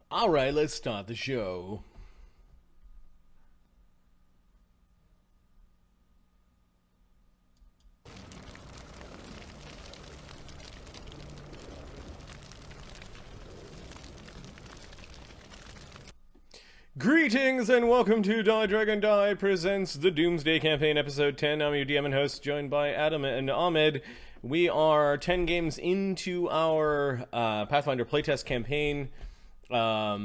All right, let's start the show. Greetings and welcome to Die Dragon Die presents the Doomsday Campaign episode 10. I'm your DM and host, joined by Adam and Ahmed. We are 10 games into our Pathfinder playtest campaign. I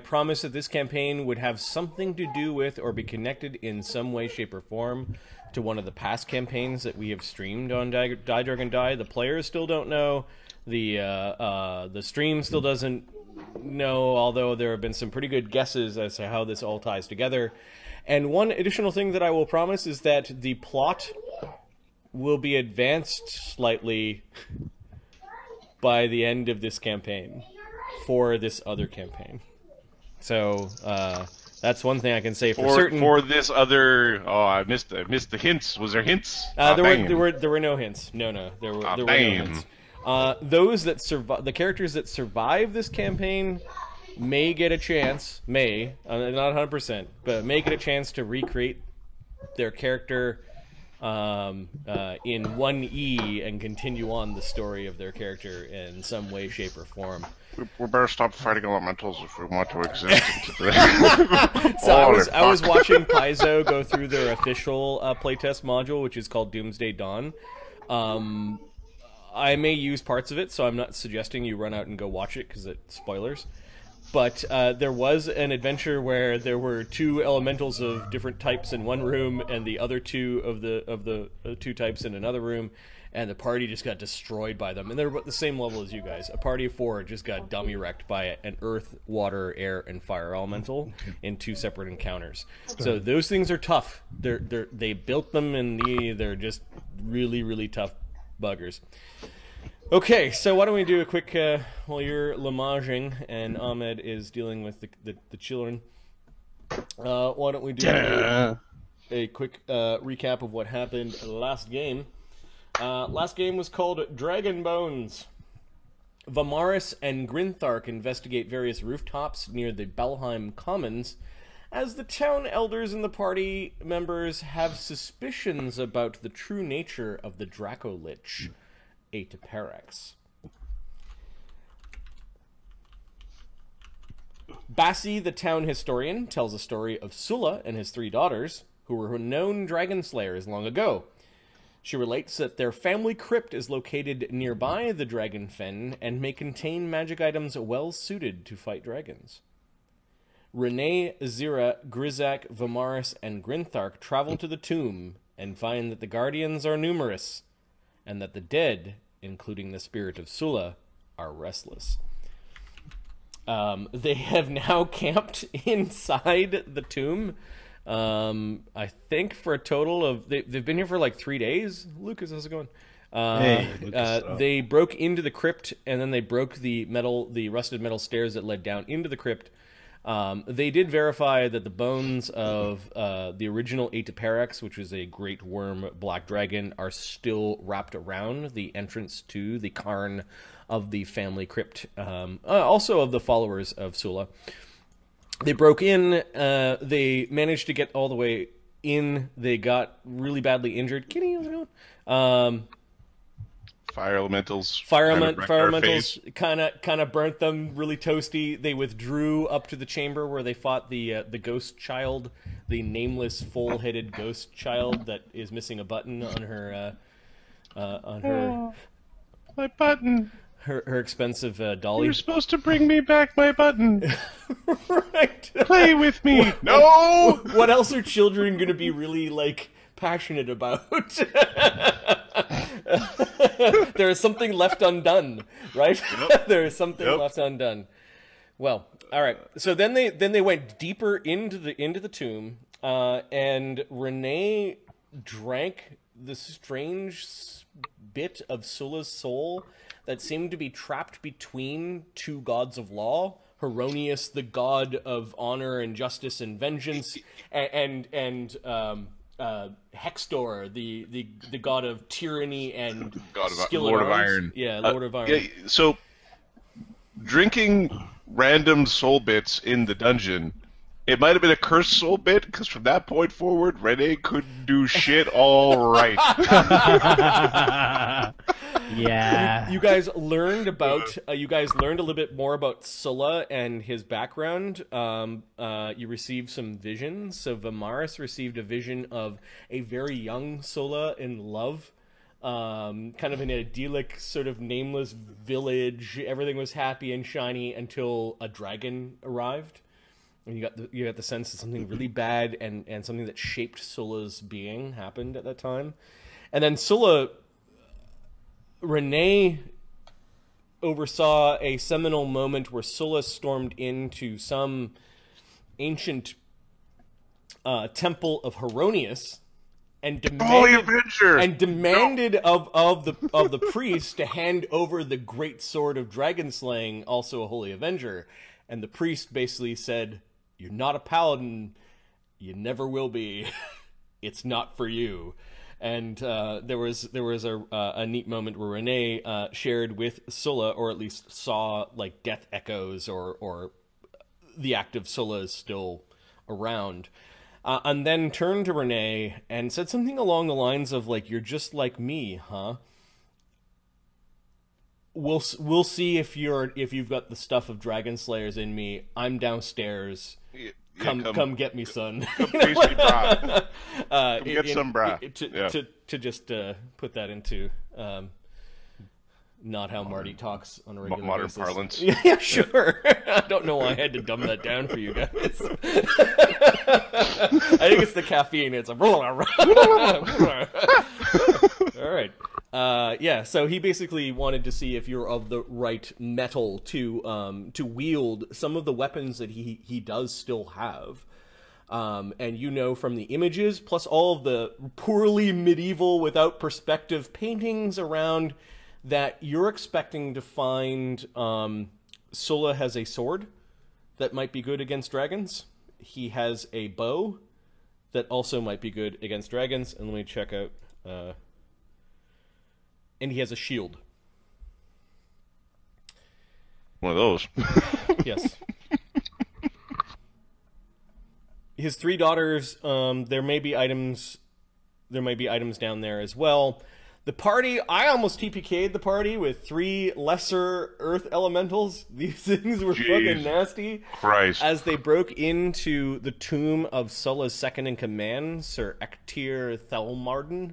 promised that this campaign would have something to do with or be connected in some way, shape, or form to one of the past campaigns that we have streamed on Die Dragon Die. The players still don't know. The stream still doesn't know, although there have been some pretty good guesses as to how this all ties together. And one additional thing that I will promise is that the plot will be advanced slightly by the end of this campaign for this other campaign. So that's one thing I can say for certain. For this other, I missed the hints. Was there hints? There were no hints. No, there were no hints. Those that survive, the characters that survive this campaign, may get a chance. Not 100%, but may get a chance to recreate their character in 1E and continue on the story of their character in some way, shape, or form. We better stop fighting elementals if we want to exist. So I was watching Paizo go through their official playtest module, which is called Doomsday Dawn. I may use parts of it, so I'm not suggesting you run out and go watch it because it's spoilers. But there was an adventure where there were two elementals of different types in one room, and the other two of the two types in another room, and the party just got destroyed by them. And they're about the same level as you guys. A party of 4 just got dummy wrecked by an earth, water, air, and fire elemental in 2 separate encounters. So those things are tough. They built them, and they're just really, really tough buggers. Okay, so why don't we do a quick, while you're lamaging and Ahmed is dealing with the children, why don't we do a quick recap of what happened last game. Last game was called Dragon Bones. Vamaris and Grinthark investigate various rooftops near the Belheim Commons, as the town elders and the party members have suspicions about the true nature of the Dracolich, Aetiparax. Bassi, the town historian, tells a story of Sulla and his 3 daughters, who were known dragon slayers long ago. She relates that their family crypt is located nearby the Dragon Fen and may contain magic items well suited to fight dragons. Renee, Zira, Grizak, Vamaris, and Grinthark travel to the tomb and find that the guardians are numerous, and that the dead, including the spirit of Sulla, are restless. They have now camped inside the tomb, I think for a total of... They've been here for like 3 days. Lucas, how's it going? They broke into the crypt, and then they broke the rusted metal stairs that led down into the crypt. They did verify that the bones of the original Aetiparax, which is a great worm black dragon, are still wrapped around the entrance to the cairn of the family crypt, also of the followers of Sulla. They broke in, they managed to get all the way in, they got really badly injured. Kitty, how's it going? Fire elementals kind of burnt them really toasty. They withdrew up to the chamber where they fought the ghost child, the nameless full-headed ghost child that is missing a button on her my button. Her expensive dolly. You're supposed to bring me back my button. Right. Play with me. No. What else are children going to be really passionate about? There is something left undone, right? Yep. There is something left undone. Well, all right. So then they went deeper into the tomb, and Renee drank the strange bit of Sulla's soul that seemed to be trapped between 2 gods of law. Heronius, the god of honor and justice and vengeance, and Hextor, the god of tyranny and God of skill Lord in of arms. Iron. Yeah, Lord of Iron. Yeah, so drinking random soul bits in the dungeon, it might have been a cursed soul bit, because from that point forward, Renee couldn't do shit all right. Yeah. You guys learned about. You guys learned a little bit more about Sulla and his background. You received some visions. So Vimaris received a vision of a very young Sulla in love, kind of an idyllic, sort of nameless village. Everything was happy and shiny until a dragon arrived. And you got the sense that something really bad and something that shaped Sulla's being happened at that time. And then Renee oversaw a seminal moment where Sulla stormed into some ancient temple of Heronius and demanded of the priest to hand over the great sword of dragon slaying, also a holy avenger. And the priest basically said, "You're not a paladin. You never will be. It's not for you." And there was a neat moment where Renee shared with Sulla, or at least saw like death echoes, or the active Sulla is still around, and then turned to Renee and said something along the lines of like, "You're just like me, huh? We'll see if you've got the stuff of dragon slayers in me. I'm downstairs. Come get me, son." Come taste me, brah. Come get some brah. To just put that into not how Marty talks on a regular modern basis. parlance. Yeah, sure. I don't know why I had to dumb that down for you guys. I think it's the caffeine. It's like, all right. Yeah, so he basically wanted to see if you're of the right metal to wield some of the weapons that he does still have. And you know from the images, plus all of the poorly medieval without perspective paintings around, that you're expecting to find Sulla has a sword that might be good against dragons. He has a bow that also might be good against dragons. And let me check out... and he has a shield. One of those. Yes. His 3 daughters, there may be items down there as well. The party, I almost TPK'd the party with 3 lesser earth elementals. These things were fucking nasty. Christ. As they broke into the tomb of Sulla's second in command, Sir Ectir Thelmarden.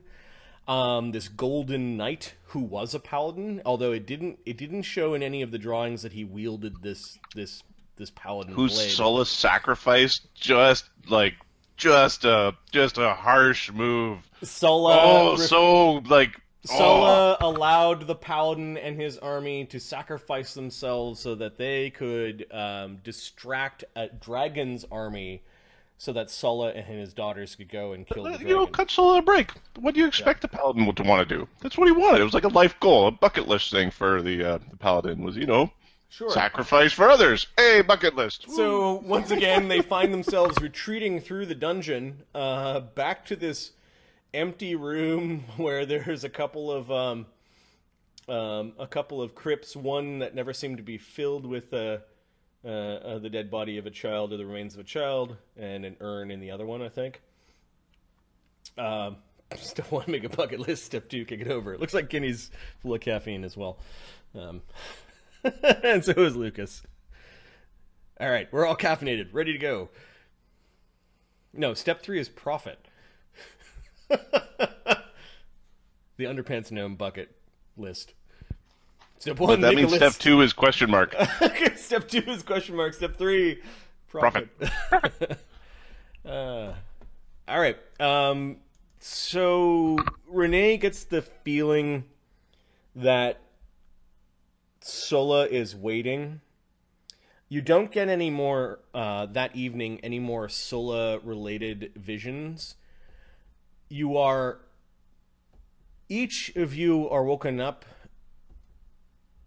This golden knight who was a paladin, although it didn't show in any of the drawings that he wielded this paladin whose blade. Sulla sacrificed just a harsh move. Sulla Sulla allowed the paladin and his army to sacrifice themselves so that they could distract a dragon's army, so that Sulla and his daughters could go and kill the dragon. Cut Sulla a break. What do you expect the paladin to want to do? That's what he wanted. It was like a life goal, a bucket list thing for the paladin was, Sure. Sacrifice for others. Hey, bucket list. So once again, they find themselves retreating through the dungeon, back to this empty room where there's a couple of crypts. One that never seemed to be filled with the dead body of a child or the remains of a child, and an urn in the other one, I think. Still want to make a bucket list. Step 2, kick it over. It looks like Kenny's full of caffeine as well. And so is Lucas. All right, we're all caffeinated, ready to go. No, step 3 is profit. The underpants gnome bucket list. Step 1, that make means a list. step 2 is question mark. Step 2 is question mark. Step 3, profit. All right. So Renee gets the feeling that Sulla is waiting. You don't get any more that evening, any more Sulla-related visions. Each of you are woken up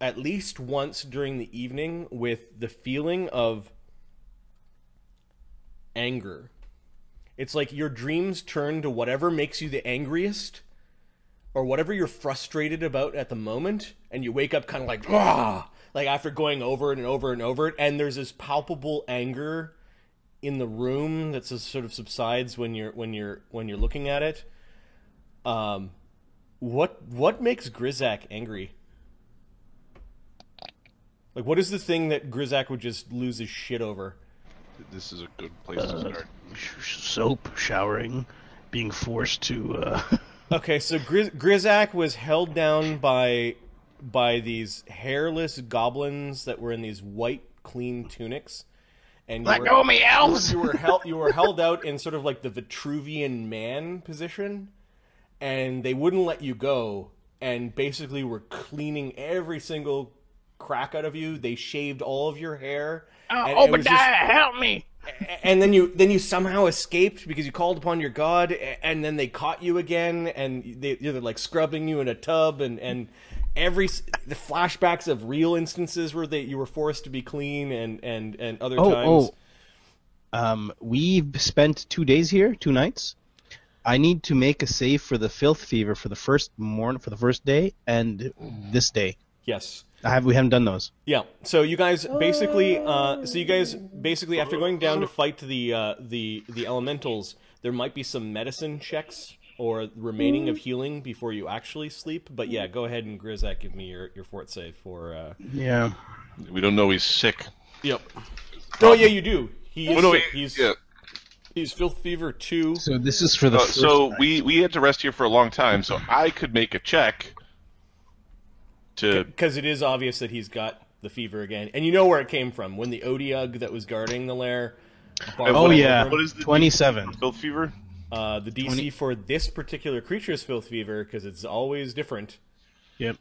at least once during the evening with the feeling of anger. It's like your dreams turn to whatever makes you the angriest, or whatever you're frustrated about at the moment, and you wake up kind of like, ah, like after going over it and over and over it, and there's this palpable anger in the room that just sort of subsides when you're looking at it. What makes Grizak angry? Like, what is the thing that Grizak would just lose his shit over? This is a good place to start. Soap, showering, being forced to. Okay, so Grizak was held down by these hairless goblins that were in these white, clean tunics, and Let go of me, elves! You were held out in sort of like the Vitruvian Man position, and they wouldn't let you go, and basically were cleaning every single crack out of you. They shaved all of your hair. Oh, Obadiah, help me! And then you somehow escaped because you called upon your god, and then they caught you again, and they're like scrubbing you in a tub, and the flashbacks of real instances where you were forced to be clean, and other times. We've spent 2 days here, 2 nights. I need to make a save for the filth fever for the first day, and this day. Yes. We haven't done those. Yeah. So you guys basically, after going down to fight the elementals, there might be some medicine checks or remaining of healing before you actually sleep. But yeah, go ahead and Grizak, give me your fort save for. Yeah. We don't know he's sick. Yep. Oh yeah, you do. He is sick. Yeah. He's filth fever 2. So this is for the first So night. we had to rest here for a long time, so I could make a check to... Because it is obvious that he's got the fever again. And you know where it came from. When the Odiug that was guarding the lair... Oh yeah, What is the 27. filth fever? The DC 20. for this particular creature's filth fever, because it's always different. Yep.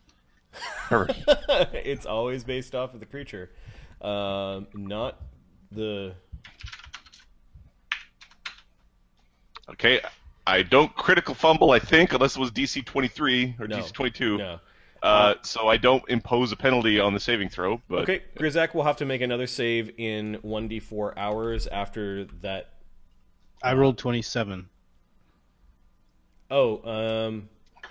It's always based off of the creature. Not the... Okay, I don't critical fumble, I think, unless it was DC 23 or No. DC 22. No. So I don't impose a penalty on the saving throw. But Okay, Grizak will have to make another save in 1d4 hours after that. I rolled 27. Oh,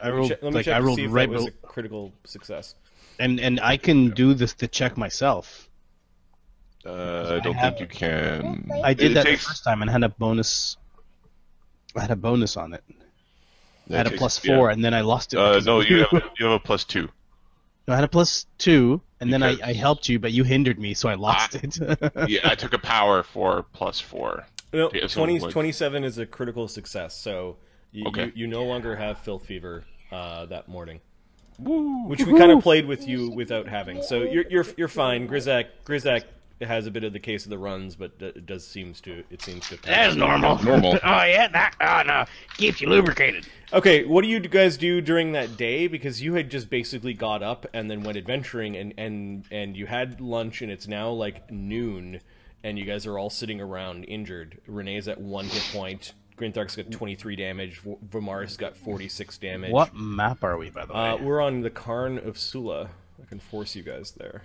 I rolled let me like check I to rolled see if right that was a below- critical success. and I can do the check myself. I don't think you can. I did It that takes- the first time and had a bonus. I had a bonus on it. I had a takes- plus 4, and then I lost it. because No, of you have a +2. No, I had a plus 2, and then Okay. I helped you, but you hindered me, so I lost it. Yeah, I took a power for +4. No, Yeah, so 20, like- 27 is a critical success, so Okay. you no longer have filth fever that morning. Which we kind of played with you without having. So you're fine. Grizak has a bit of the case of the runs, but it seems to That's normal. Normal. Oh, yeah, no. Keeps you lubricated. Okay, what do you guys do during that day? Because you had just basically got up and then went adventuring, and you had lunch, and it's now like noon, and you guys are all sitting around injured. Renee's at 1 hit point. Grinthark's got 23 damage. Vamara's got 46 damage. What map are we, by the way? We're on the Karn of Sula. I can force you guys there.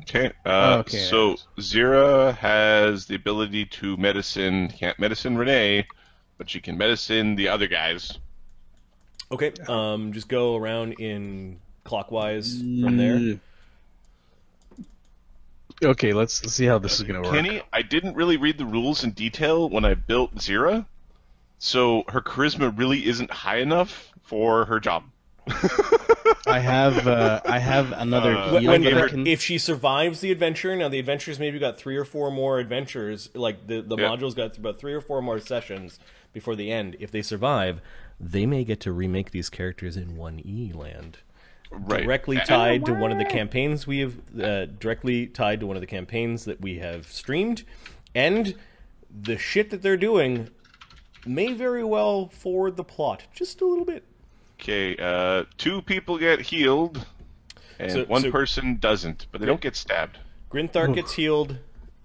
Okay. Okay. So Zira has the ability to can't medicine Renee, but she can medicine the other guys. Okay, just go around in clockwise from there. Okay, let's see how this is going to work. Kenny, I didn't really read the rules in detail when I built Zira, so her charisma really isn't high enough for her job. I have another heal When that I can... if she survives the adventure, now the adventure's maybe got 3 or 4 more adventures, like the Yeah. module's got about 3 or 4 more sessions before the end. If they survive, they may get to remake these characters in 1E land. Right. Directly tied to one of the campaigns we have, directly tied to one of the campaigns that we have streamed, and the shit that they're doing may very well forward the plot just a little bit. Okay, 2 people get healed, and one so- person doesn't, but they don't get stabbed. Grinthark gets healed,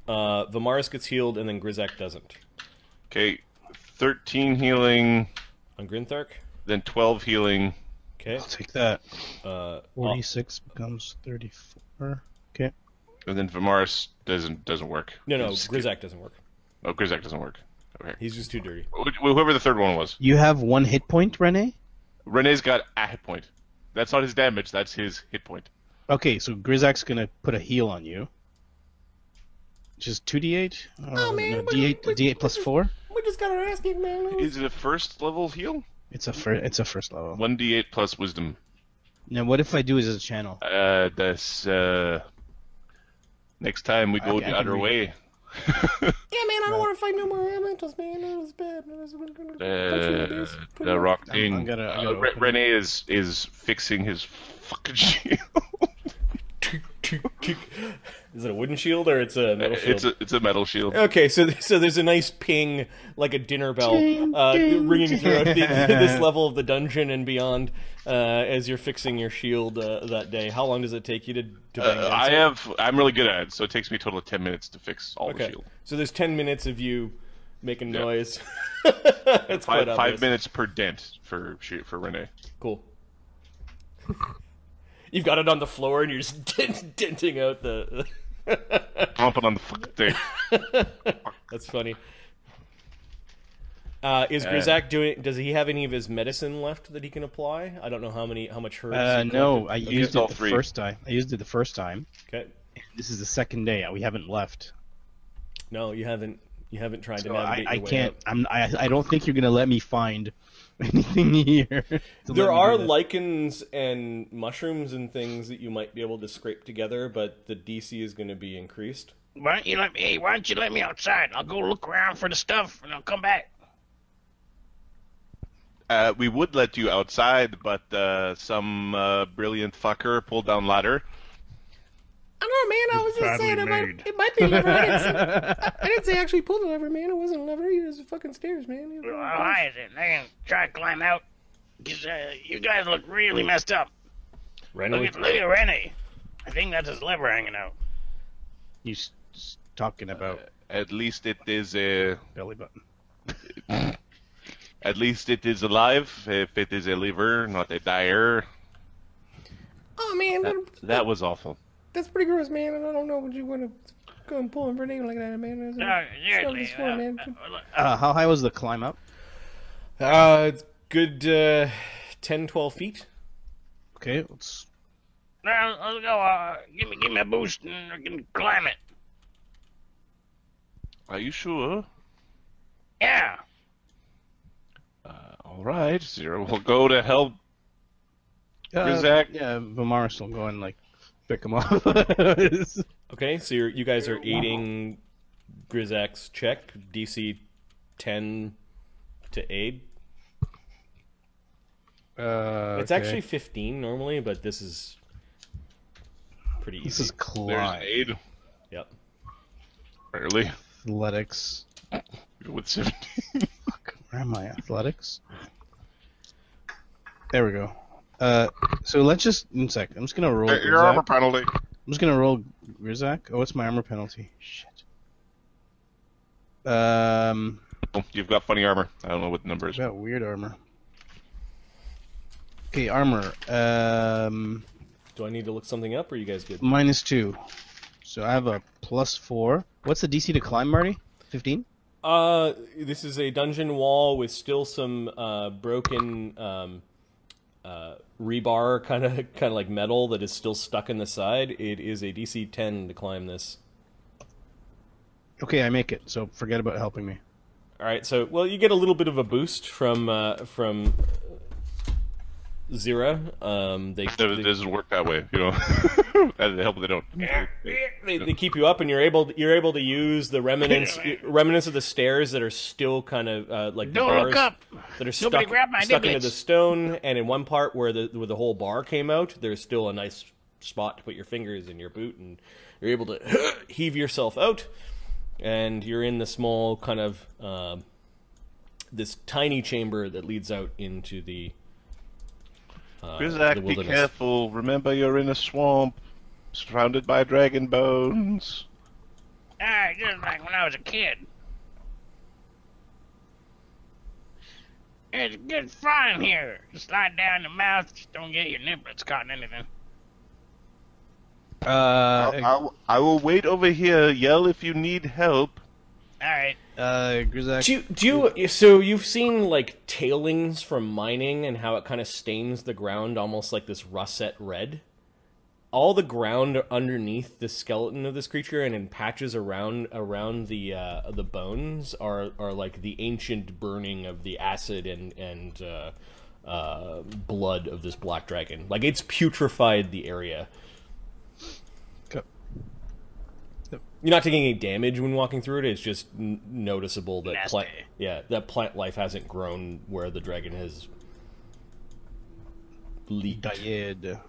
Vamaris gets healed, and then Grizak doesn't. Okay, 13 healing, On Grinthark, then 12 healing. okay. I'll take that. 46. 46 becomes 34. Okay. And then Vamaris doesn't work. No, Just- Grizak doesn't work. Oh, Grizak doesn't work. Okay. He's just too dirty. Whoever the third one was. You have 1 hit point, Renee? Renee's got a hit point. That's not his damage, that's his hit point. Okay, so Grizak's gonna put a heal on you. Just 2d8? Oh, man, no, d8 plus 4? We just got our ass kicked, man. Is it a first level heal? It's a first level. 1d8 plus wisdom. Now, what if I do it as a channel? That's next time we go I the can other read. way. Yeah, man, I don't want to fight no more elementals, man. That was bad. The rock I'm thing. gonna open it. Rene is fixing his fucking shield. Is it a wooden shield or it's a metal shield? It's a metal shield. Okay, so there's a nice ping, like a dinner bell, ringing throughout this level of the dungeon and beyond as you're fixing your shield that day. How long does it take you to bang that? I'm really good at it, so it takes me a total of 10 minutes to fix all the Okay, shield. so there's 10 minutes of you making noise. It's quite Five obvious. minutes per dent for Rene. Cool. You've got it on the floor and you're just denting out the... Pumping on the fucking thing. That's funny. Is Grizak doing? Does he have any of his medicine left that he can apply? I don't know how much herbs. he No, collected. I Okay. used all it the three. first time. Okay. This is the second day. We haven't left. No, you haven't. You haven't tried to So navigate I your way can't. out. I don't think you're gonna let me find anything here. There are lichens and mushrooms and things that you might be able to scrape together, but the DC is going to be increased. Why don't you let me outside? I'll go look around for the stuff and I'll come back. We would let you outside, but some brilliant fucker pulled down ladder. I don't know, man. I was just saying it might be a lever. I didn't say actually pull the lever, man. It wasn't a lever. It was fucking stairs, man. How high is it? I can try to climb out. 'Cause, you guys look really messed up. Look at Rennie. I think that's his lever hanging out. You talking about At least it is a. belly button? At least it is alive. If it is a liver, not a dyer. Oh man, That was awful. that's pretty gross, man. And I don't know what you want to go and pull him for a name like that, man. Seriously. How high was the climb up? It's good 10, 12 feet. Okay, let's. Let's go. Give me a boost and I can climb it. Are you sure? Yeah. All right, Zero will go to help. Grizak? Yeah, Vamaris will go and like pick him up. Okay, so you guys are aiding Grizak's check, DC 10 to aid. It's actually 15 normally, but this is pretty easy. This is There's climb. aid. Yep. Barely. Athletics. With 17. Where am I? Athletics. There we go. So let's just 1 second. I'm just gonna roll. Your armor Grizak. penalty. I'm just gonna roll Grizak. Oh, what's my armor penalty? Shit. Oh, you've got funny armor. I don't know what the number is. Got weird armor. Okay, armor. Do I need to look something up, or are you guys good? -2. So I have a +4. What's the DC to climb, Marty? 15? This is a dungeon wall with still some broken rebar, kind of like metal that is still stuck in the side. It is a DC 10 to climb this. Okay, I make it. So forget about helping me. All right, so you get a little bit of a boost from Zira. It doesn't work that way, you know. As they help, they don't. They keep you up, and you're able to use the remnants of the stairs that are still kind of like the Don't bars look up. that are Nobody grab my stuck into niblets. the stone. And in one part where the whole bar came out, there's still a nice spot to put your fingers in your boot, and you're able to heave yourself out, and you're in the small kind of this tiny chamber that leads out into the Grizak, be wilderness. careful. Remember, you're in a swamp, surrounded by dragon bones. Just like when I was a kid. It's good fun here. Just slide down the mouth. Just don't get your niblets caught in anything. I will wait over here. Yell if you need help. All right. Grizak. So you've seen like tailings from mining and how it kind of stains the ground almost like this russet red. all the ground underneath the skeleton of this creature and in patches around the bones are like the ancient burning of the acid and blood of this black dragon. Like, it's putrefied the area. Okay. Yep. You're not taking any damage when walking through it. It's just noticeable that Nasty. that plant life hasn't grown where the dragon has leaked. Died.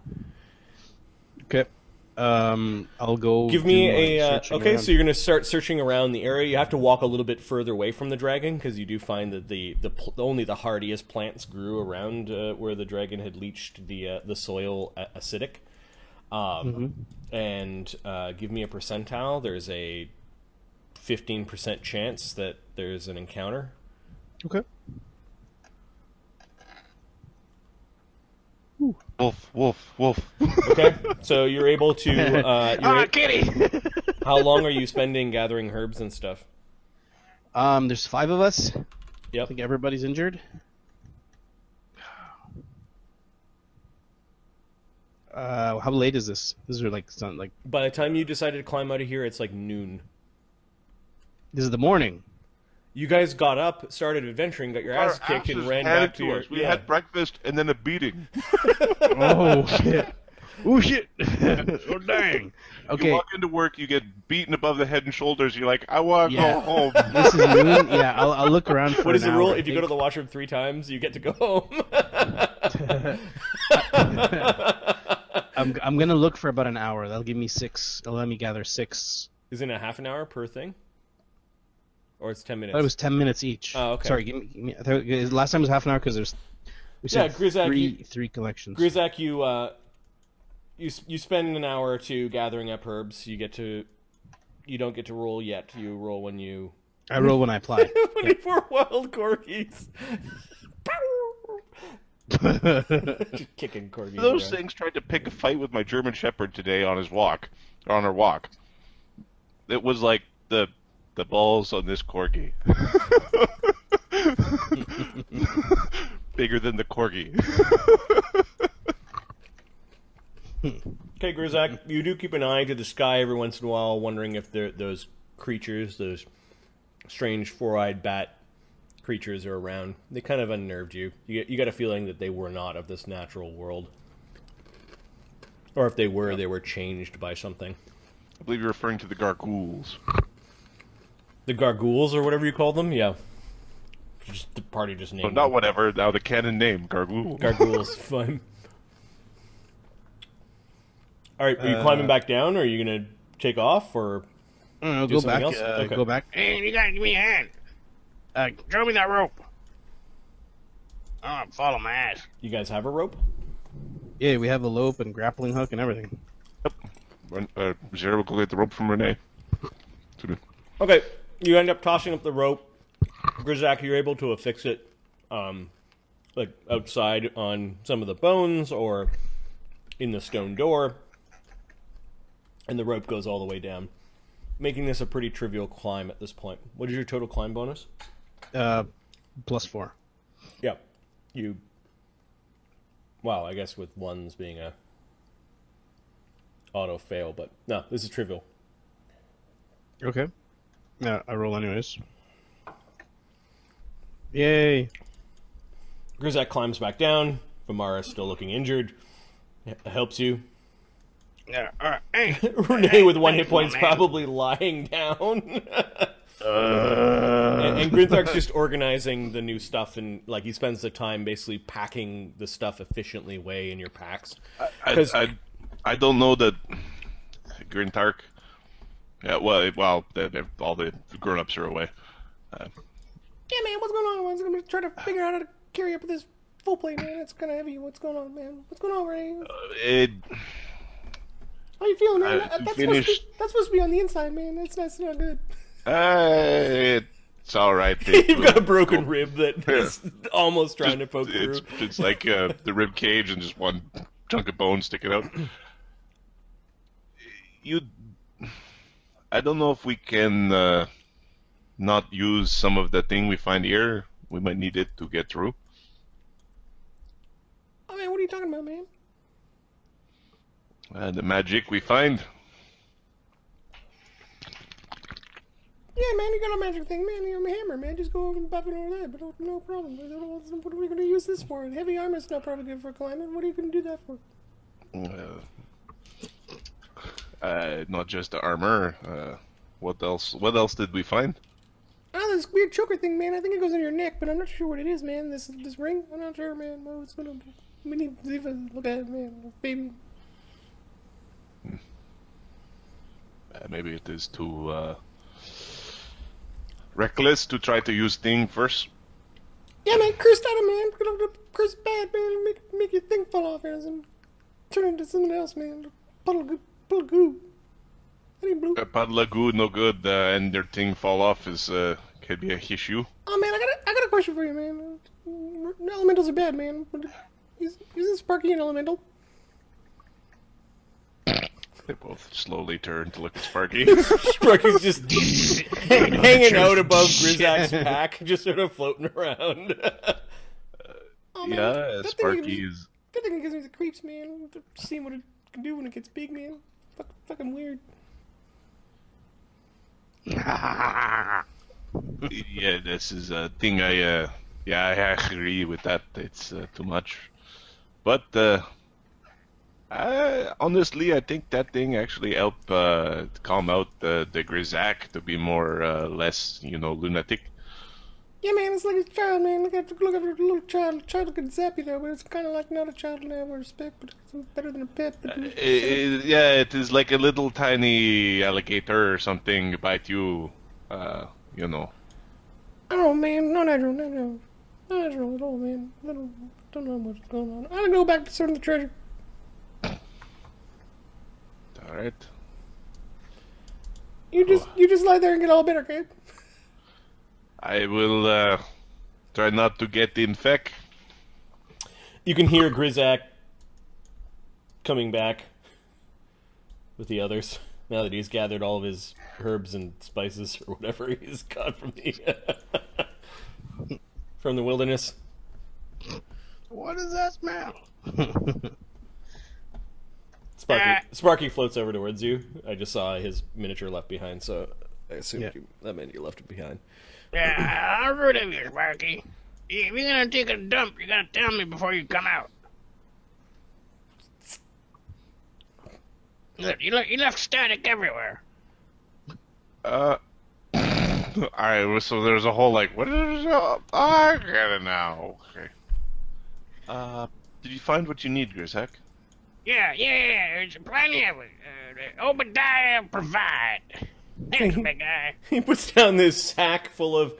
Okay. I'll go. Give me do my a searching okay. around. So you're gonna start searching around the area. You have to walk a little bit further away from the dragon because you do find that only the hardiest plants grew around where the dragon had leached the soil acidic. And give me a percentile. There's a 15% chance that there's an encounter. Okay. Wolf, wolf, wolf. Okay, so you're able to. Kitty! How long are you spending gathering herbs and stuff? There's 5 of us. I Yep. think everybody's injured. How late is this? This is like By the time you decided to climb out of here, it's like noon. this is the morning. You guys got up, started adventuring, got your Our ass kicked, and asses ran handed back to your. us. We had breakfast and then a beating. Oh shit! Oh shit! Oh dang! Okay, You walk into work, you get beaten above the head and shoulders. You're like, I want to Yeah. go home. this is noon. Yeah, I'll look around for What is an the rule? hour, I If you go to think. the washroom 3 times, you get to go home. I'm gonna look for about an hour. That'll give me 6. It'll let me gather 6. Isn't it half an hour per thing? Or it's 10 I minutes? thought it was 10 minutes each. Oh, okay. Sorry, give me I thought, last time was half an hour because we said Grizak, three collections. Grizak, you spend an hour or two gathering up herbs. You don't get to roll yet. You roll when you. I roll when I apply. 24 wild corgis. Just kicking corgis. Those around. things tried to pick a fight with my German Shepherd today on his walk, or on her walk. It was like the balls on this corgi. Bigger than the corgi. Okay, Grizak, you do keep an eye to the sky every once in a while, wondering if those creatures, those strange four-eyed bat creatures, are around. They kind of unnerved you. You got a feeling that they were not of this natural world, or if they were changed by something. I believe you're referring to the gargoules. The gargoules, or whatever you call them, yeah. Just the party just named But not whatever. Now the canon name, gargoule. gargoules. Fine. All right, are you climbing back down, or are you gonna take off, or Go do something back. else? Okay. Go back. Hey, you gotta give me a hand. Throw me that rope. Oh, follow my ass. you guys have a rope? Yeah, we have a lope and grappling hook and everything. Zero will go get the rope from Renee. Okay, you end up tossing up the rope. Grizak, you're able to affix it, like outside on some of the bones or in the stone door, and the rope goes all the way down, making this a pretty trivial climb at this point. What is your total climb bonus? +4. Yeah, you. Wow, I guess with ones being a auto fail, but no, this is trivial. Okay. Yeah, I roll anyways. Yay! Grizak climbs back down. Vamara is still looking injured. Helps you. Hey. Renee with 1 hit Come on, point's man. probably lying down. And Grinthark's just organizing the new stuff, and like he spends the time basically packing the stuff efficiently away in your packs. 'Cause- I don't know that Grintark. Yeah, well, all the grown-ups are away. Yeah, man, what's going on? I'm gonna try to figure out how to carry up this full plate, man. It's kind of heavy. What's going on, man? What's going on, Renee? How you feeling, man? That's supposed to be on the inside, man. That's not good. It's all right. You've got a broken rib that is almost trying to poke through. It's like the rib cage and just one chunk of bone sticking out. I don't know if we can not use some of the thing we find here. We might need it to get through. Oh man, what are you talking about, man? The magic we find. Yeah, man, you got a magic thing, man. You're a hammer, man. Just go over and buff it over there, but no problem. What are we going to use this for? Heavy armor's not probably good for climbing. What are you going to do that for? Not just the armor. What else? What else did we find? Oh, this weird choker thing, man. I think it goes in your neck, but I'm not sure what it is, man. This ring? I'm not sure, man. Oh, it's gonna. We need to leave a look at it, man. Baby. Maybe it is too reckless to try to use thing first. Yeah, man. Cursed item, man. Cursed bad, man. Make your thing fall off, man, and turn into something else, man. Puddle of goo. That ain't blue. A puddle of goo, no good, and their thing fall off is could be a issue. Oh man, I got a question for you, man. Elementals are bad, man. Isn't Sparky an elemental? They both slowly turn to look at Sparky. Sparky's just hanging out above Grizzak's pack, just sort of floating around. Oh, man, yeah, Sparky is. That thing gives me the creeps, man. Seeing what it can do when it gets big, man. Fucking weird. Yeah, this is a thing I agree with that. It's too much. But honestly, I think that thing actually helped calm out the Grizzak to be more less, lunatic. Yeah, man, it's like a child, man. Look at a little child. Child could zap you though, but it's kind of like not a child in have respect, but it's better than a pet. It is like a little tiny alligator or something bite you, I don't know, man. Not natural at all, man. I don't know what's going on. I'm gonna go back to sorting the treasure. All right. You just lie there and get all bitter, okay? I will try not to get infect. You can hear Grizzak coming back with the others now that he's gathered all of his herbs and spices or whatever he's got from the wilderness. What does that smell? Sparky floats over towards you. I just saw his miniature left behind, so I assumed that meant you left it behind. Yeah, I'll rid of you, Sparky. If you're gonna take a dump, you gotta tell me before you come out. Look, you left static everywhere. Alright, so there's a whole what is I get it now. Okay. Did you find what you need, Grizzak? Yeah, there's plenty of it. Obadiah provide. Thanks, big guy. He puts down this sack full of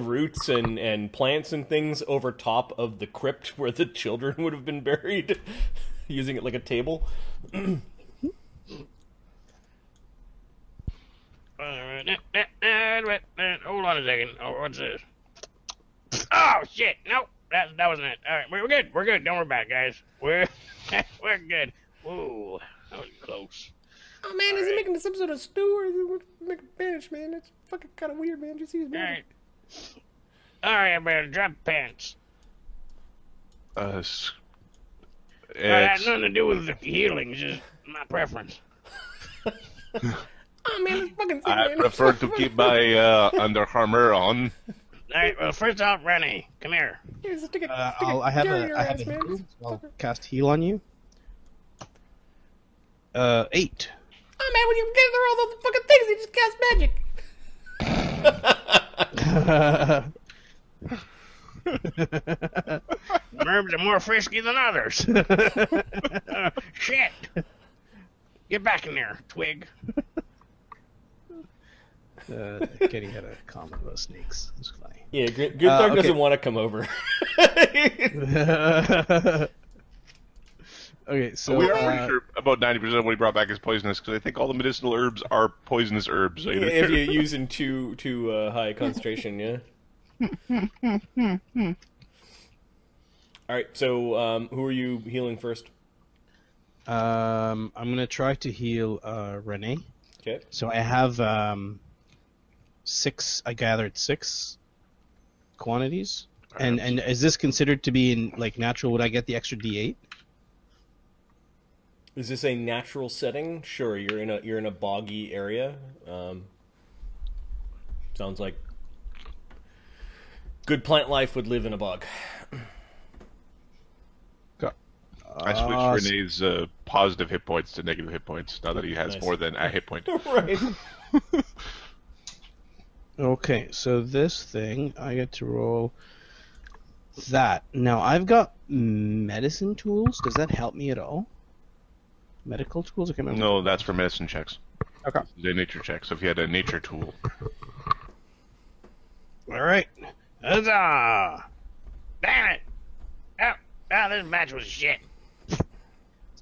roots and plants and things over top of the crypt where the children would have been buried, using it like a table. Hold on a second. Oh, what's this? Oh shit! Nope, that wasn't it. All right, we're good. We're good. Don't worry about it, guys. We're good. Whoa, that was close. Oh man, is he making some sort of stew or is he making Spanish, man? That's fucking kind of weird, man. Just use magic. All right, man, drop pants. It has nothing to do with the healing. It's just my preference. Oh man, it's fucking sick, I man. prefer to keep my Under Armour on. All right, well, first off, Rennie, come here. Here, stick I have a heal, so I'll cast heal on you. 8. Oh man, when you get through all those fucking things, you just cast magic. Herbs are more frisky than others. Shit. Get back in there, Twig. Getting out of comment about snakes. It's funny. Yeah, Good Thug doesn't want to come over. Okay, so we are pretty sure about 90% of what he brought back is poisonous, because I think all the medicinal herbs are poisonous herbs. Yeah, if you use in too high concentration, yeah. All right, so who are you healing first? I'm gonna try to heal Renee. Okay. So I have 6. I gathered 6 quantities, and is this considered to be in natural? Would I get the extra D8? Is this a natural setting? Sure, you're in a boggy area. Sounds like good plant life would live in a bog. I switched Renee's positive hit points to negative hit points now that he has Nice. more than a hit point. Right. Okay, so this thing, I get to roll that. Now, I've got medicine tools. Does that help me at all? Medical tools? I can't remember. No, that's for medicine checks. Okay. The nature check. So if you had a nature tool. All right. Huzzah! Damn it! Oh, this match was shit.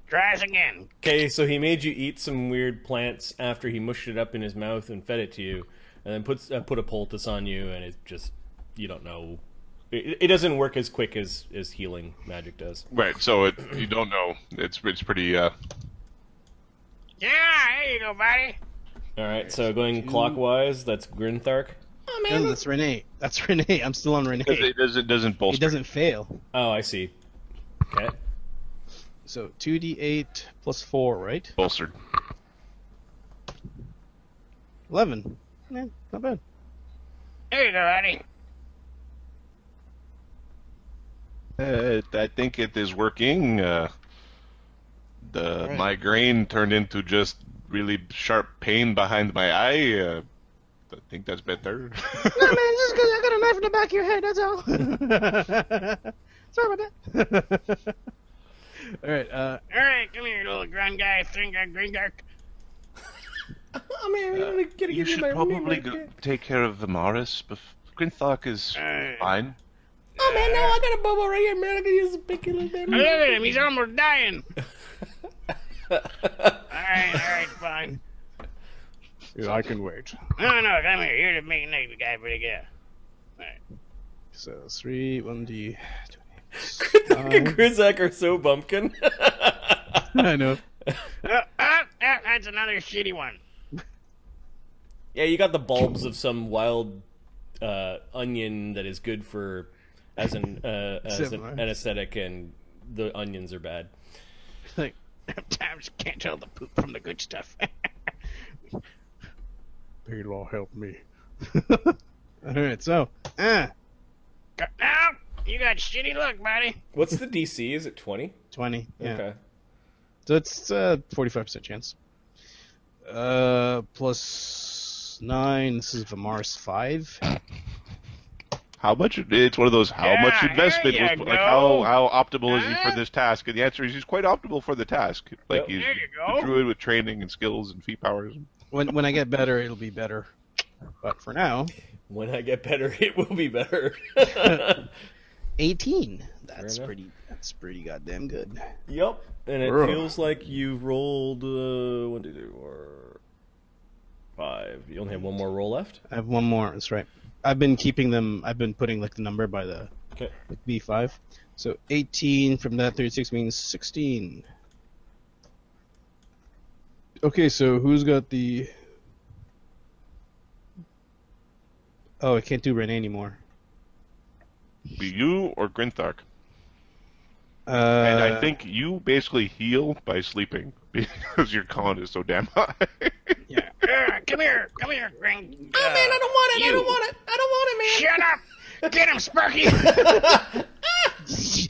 Try us again. Okay, so he made you eat some weird plants after he mushed it up in his mouth and fed it to you, and then put a poultice on you, and it just, you don't know. It doesn't work as quick as healing magic does. Right. So you don't know. It's pretty. Yeah, there you go, buddy. All right, so going clockwise, that's Grinthark. Oh, No, that's Renee. That's Renee. I'm still on Renee. It doesn't He bolster. doesn't fail. Oh, I see. Okay. So 2d8 plus 4, right? Bolstered. 11. Yeah, not bad. There you go, buddy. I think it is working. The migraine turned into just really sharp pain behind my eye. I think that's better. No, man, just because I got a knife in the back of your head, that's all. Sorry about that. All right, All right, come here, little ground guy, green dark. Oh man, I'm gonna You should probably take care of Vimaris. Grinthok is fine. Oh man, no, I got a bubble right here, man. I can use a picky little baby. Look at him, he's almost dying. Alright, fine. yeah, I can wait. No, come here. You're the main next guy for the guy. Alright. So 3, 1d. Grizak are so bumpkin. I know. That's another shitty one. Yeah, you got the bulbs of some wild onion that is good for as an anesthetic, and the onions are bad. Like, I just can't tell the poop from the good stuff. Painlaw help me. All right, so Now, you got shitty luck, buddy. What's the DC? Is it 20? 20. Yeah. Okay. So it's 45% chance. Plus 9. This is Vimaris 5. How much? It's one of those. How much Yeah, investment? there you Was, like go. how optimal is he Huh? for this task? And the answer is he's quite optimal for the task. Like Yep. he's There you a go. druid with training and skills and feat powers. When I get better, it'll be better. But for now, When I get better, it will be better. 18. enough. That's pretty goddamn good. Yep. And it Ugh. feels like you've rolled 1, 2, 3, 4, 5. You only have one more roll left. I have one more. That's right. I've been keeping them. I've been putting like the number by the Okay. B5. So 18 from that 36 means 16. Okay, so who's got the? Oh, I can't do Renee anymore. Be you or Grinthok. Uh, And I think you basically heal by sleeping because your con is so damn high. Yeah. Come here, Green. Oh man, I don't want it. you. I don't want it. I don't want it, man. Shut up! Get him, Sparky!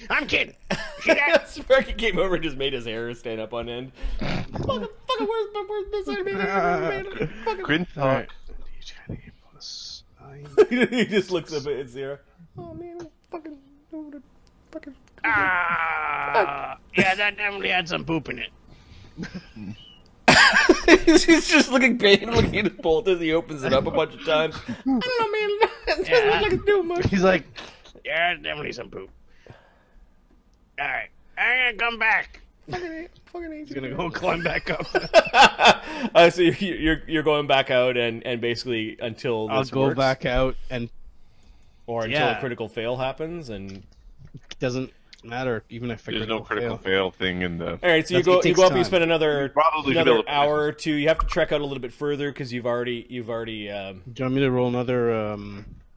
I'm kidding. See that? Sparky came over and just made his hair stand up on end. Fucking, where's this side, man? Fucking. Grinthok. plus 9. He just looks up at Zero. Oh man, fucking. Yeah, that definitely had some poop in it. He's just looking looking at his bolt as he opens it up a bunch of times. I don't know, man. It doesn't look like it's doing much. He's like, Yeah, it's definitely some poop. Alright, I'm gonna come back. he's gonna go climb back up. So you're going back out and basically until this I'll go works, back out, and or until yeah. a critical fail happens, and it doesn't matter even if I There's no critical fail thing in the. all right. So It you takes go up and you time. spend another Probably should be able to- hour or two. You have to trek out a little bit further because you've already Do you want me to roll another?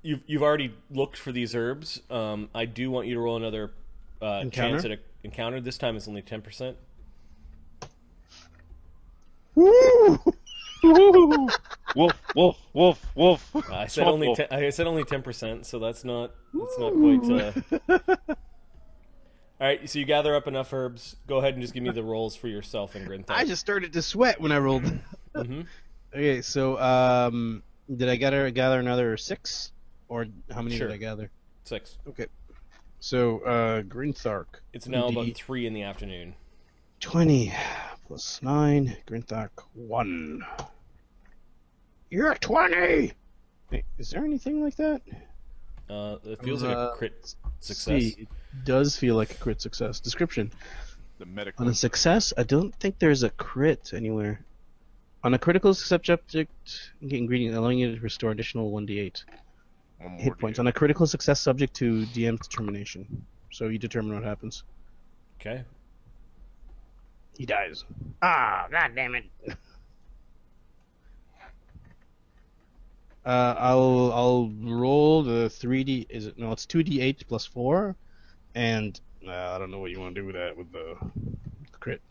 you've already looked for these herbs. I do want you to roll another Encounter? chance at an encounter. This time it's only 10%. Woo! Wolf, wolf, wolf, wolf. I said Swamp only wolf. I said only 10%, so that's not quite. All right, so you gather up enough herbs. Go ahead and just give me the rolls for yourself and Grinthar. I just started to sweat when I rolled. Mm-hmm. Okay, so did I gather another 6, or how many Sure. did I gather? 6. Okay, so Grinthark. It's now about D 3 in the afternoon. 20 plus 9. Grinthark 1. You're a 20. Wait, is there anything like that? It feels like a crit success. See, it does feel like a crit success. Description. The medical. On a success, I don't think there's a crit anywhere. On a critical subject, ingredient allowing you to restore additional 1d8 One more hit points. to On a critical success, subject to DM determination. So you determine what happens. Okay. He dies. Ah, god damn it. I'll roll the 3d. Is it no? It's 2d8 plus 4, and I don't know what you want to do with that with the crit.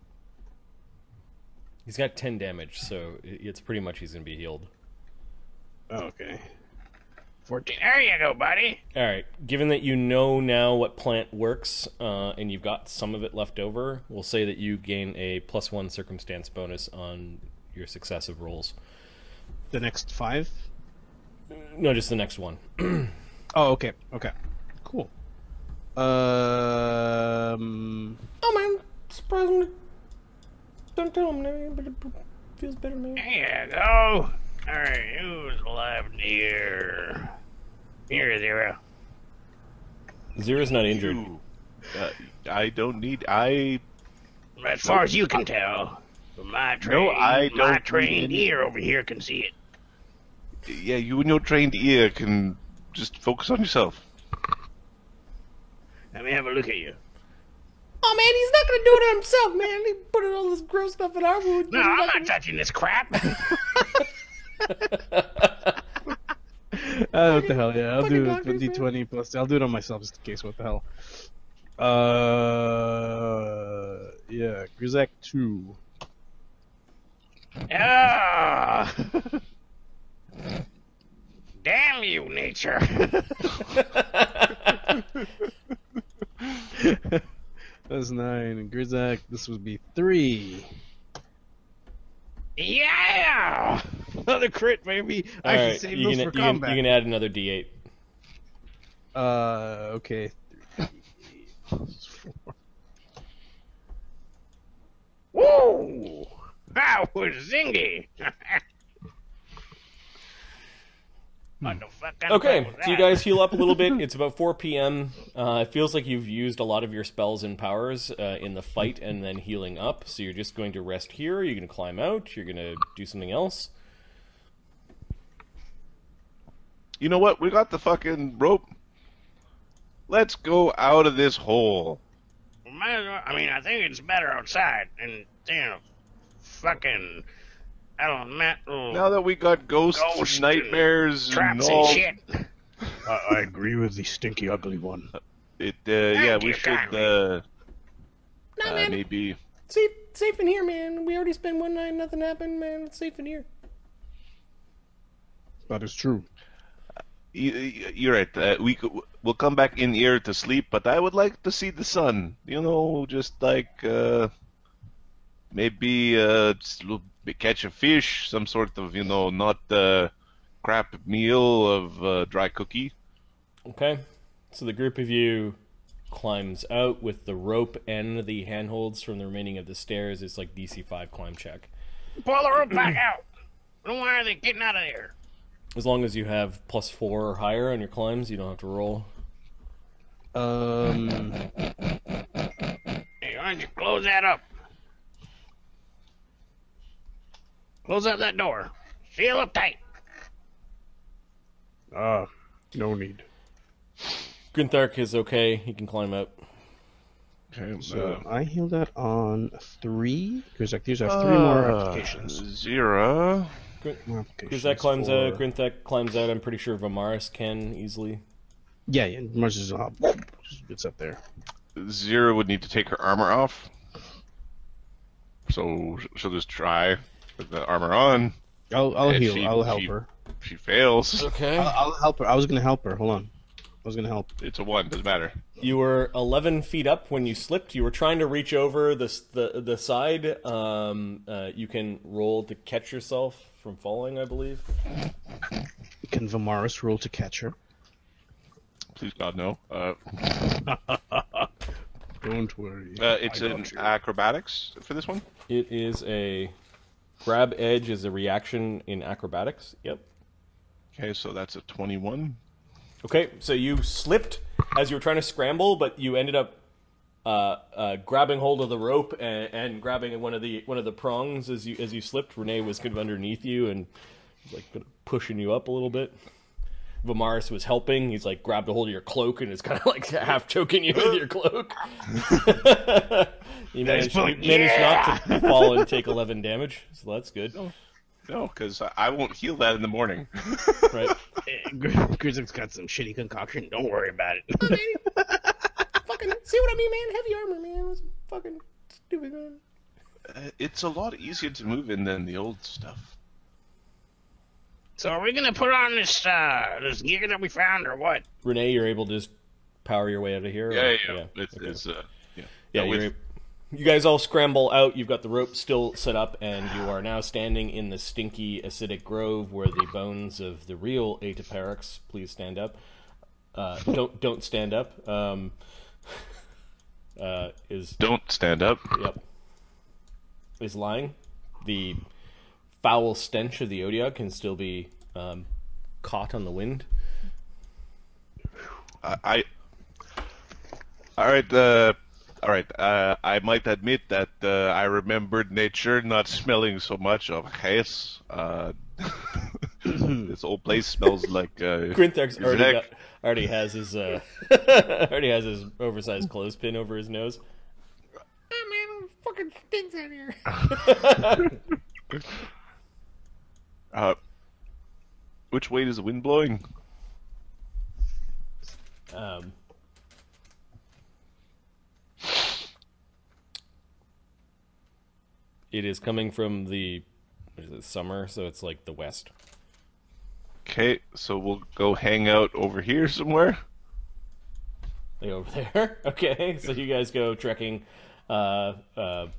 He's got 10 damage, so it's pretty much he's going to be healed. Oh, okay. 14. There you go, buddy. All right. Given that you know now what plant works, and you've got some of it left over, we'll say that you gain a +1 circumstance bonus on your successive rolls. The next 5. No, just the next one. Oh, okay. Okay. Cool. Oh man, surprisingly, don't tell him, but it feels better, man. There you go. Alright, who's alive in here? Here, Zero. Zera's not injured. you. I don't need. I. As far as you can tell. But my I don't need trained any- ear over here can see it. Yeah, you and your trained ear can just focus on yourself. Let me have a look at you. Oh man, he's not gonna do it himself, man. He put all this gross stuff in our wound. No, I'm not touching this crap. What the hell? Yeah, I'll fucking do doctors, man. d20 plus. I'll do it on myself just in case. What the hell? Yeah, Grizak 2. Ah! Damn you, nature. That's 9. And Grizak, this would be 3. Yeah! Another crit, baby. All I should right, save you those can, for you, can, combat. you can add another D8. Okay. 3 plus 4. Whoa! That was zingy. What the fuck kind of Okay, crap was so you that? guys heal up a little bit. It's about 4 p.m. It feels like you've used a lot of your spells and powers in the fight and then healing up. So you're just going to rest here. You're going to climb out. You're going to do something else. You know what? We got the fucking rope. Let's go out of this hole. Might as well, I mean, I think it's better outside. And, fucking elemental Now that we got ghosts, Ghosts and nightmares, traps and all, and shit. I agree with the stinky, ugly one. yeah, we you should kindly. man. maybe. Safe in here, man. We already spent one night. Nothing happened, man. It's safe in here. That is true. You're right. We'll come back in here to sleep, but I would like to see the sun. You know, just like maybe just catch a fish, some sort of not crap meal of dry cookie. Okay. So the group of you climbs out with the rope and the handholds from the remaining of the stairs. It's like DC 5 climb check. Pull the rope back out. Why are they getting out of there? As long as you have +4 or higher on your climbs, you don't have to roll. Hey, why don't you close that up? Close up that door. Seal up tight. No need. Grinthark is okay. He can climb out. Okay, So I healed that on 3. Because these are 3 more applications. 0. More applications Grizak climbs out. for- Grinthark climbs out. I'm pretty sure Vamaris can easily. Yeah, Mars is it's up there. 0 would need to take her armor off. So she'll just try. with the armor on. I'll And heal. I'll help her. She fails. Okay. I'll help her. I was gonna help her. Hold on. I was gonna help. It's a 1. Doesn't matter. You were 11 feet up when you slipped. You were trying to reach over the side. You can roll to catch yourself from falling, I believe. Can Vimaris roll to catch her? Please God, no. Don't worry. It's I an got you. acrobatics for this one. It is a grab edge is a reaction in acrobatics. Yep. Okay, so that's a 21. Okay, so you slipped as you were trying to scramble, but you ended up grabbing hold of the rope and grabbing one of the prongs as you slipped. Renee was kind of underneath you and like pushing you up a little bit. Vimaris was helping. He's like grabbed a hold of your cloak and is kind of like half choking you with your cloak. You managed not to fall and take 11 damage, so that's good. No, because I won't heal that in the morning. Right. Grizzly's got some shitty concoction. Don't worry about it. Fucking see what I mean, man? Heavy armor, man. It was fucking stupid, man. It's a lot easier to move in than the old stuff. So are we gonna put on this gear that we found, or what? Renee, you're able to just power your way out of here? Yeah. Okay. Yeah. Yeah, you guys all scramble out. You've got the rope still set up, and you are now standing in the stinky, acidic grove where the bones of the real Ataparix, please stand up. Don't stand up. Don't stand up. Yep. Is lying. The foul stench of the Odiog can still be caught on the wind. All right. I might admit that I remembered nature not smelling so much of haze. This old place smells like. Grinthar's already has his already has his oversized clothespin over his nose. Oh man, it fucking stinks out here. Which way is the wind blowing? It is coming from summer, so it's like the west. Okay, so we'll go hang out over here somewhere. Like over there? Okay, so you guys go trekking up the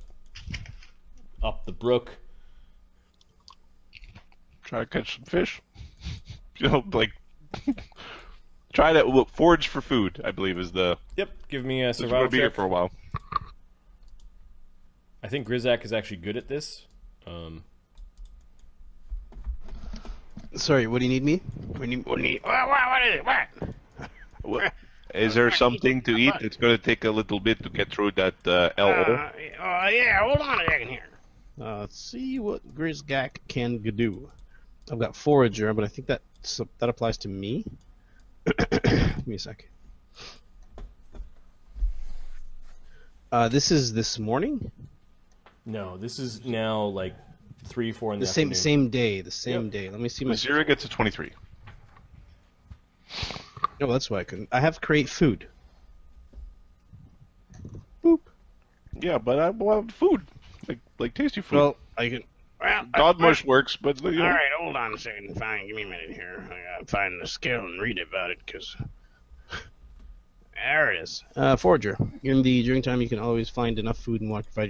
brook. Try to catch some fish. Try to forage for food, I believe is the... Yep, give me a We're survival going to be here check. for a while. I think Grizak is actually good at this. Sorry, what do you need me? What is it? What? Is there something to eat? It's going to take a little bit to get through that LO. Yeah, hold on a second here. Let's see what Grizgak can do. I've got Forager, but I think that applies to me. Give me a sec. This is this morning? No, this is now like 3-4 in the The afternoon. same day. The same day. Let me see my. Zero gets a 23. No, that's why I couldn't. I have create food. Boop. Yeah, but I want food. Like tasty food. Well, I can. Well, Godmush works, but you know. all right, hold on a second. Fine, give me a minute here. I gotta find the skill and read about it, because... There it is. Forager. During time, you can always find enough food and water to provide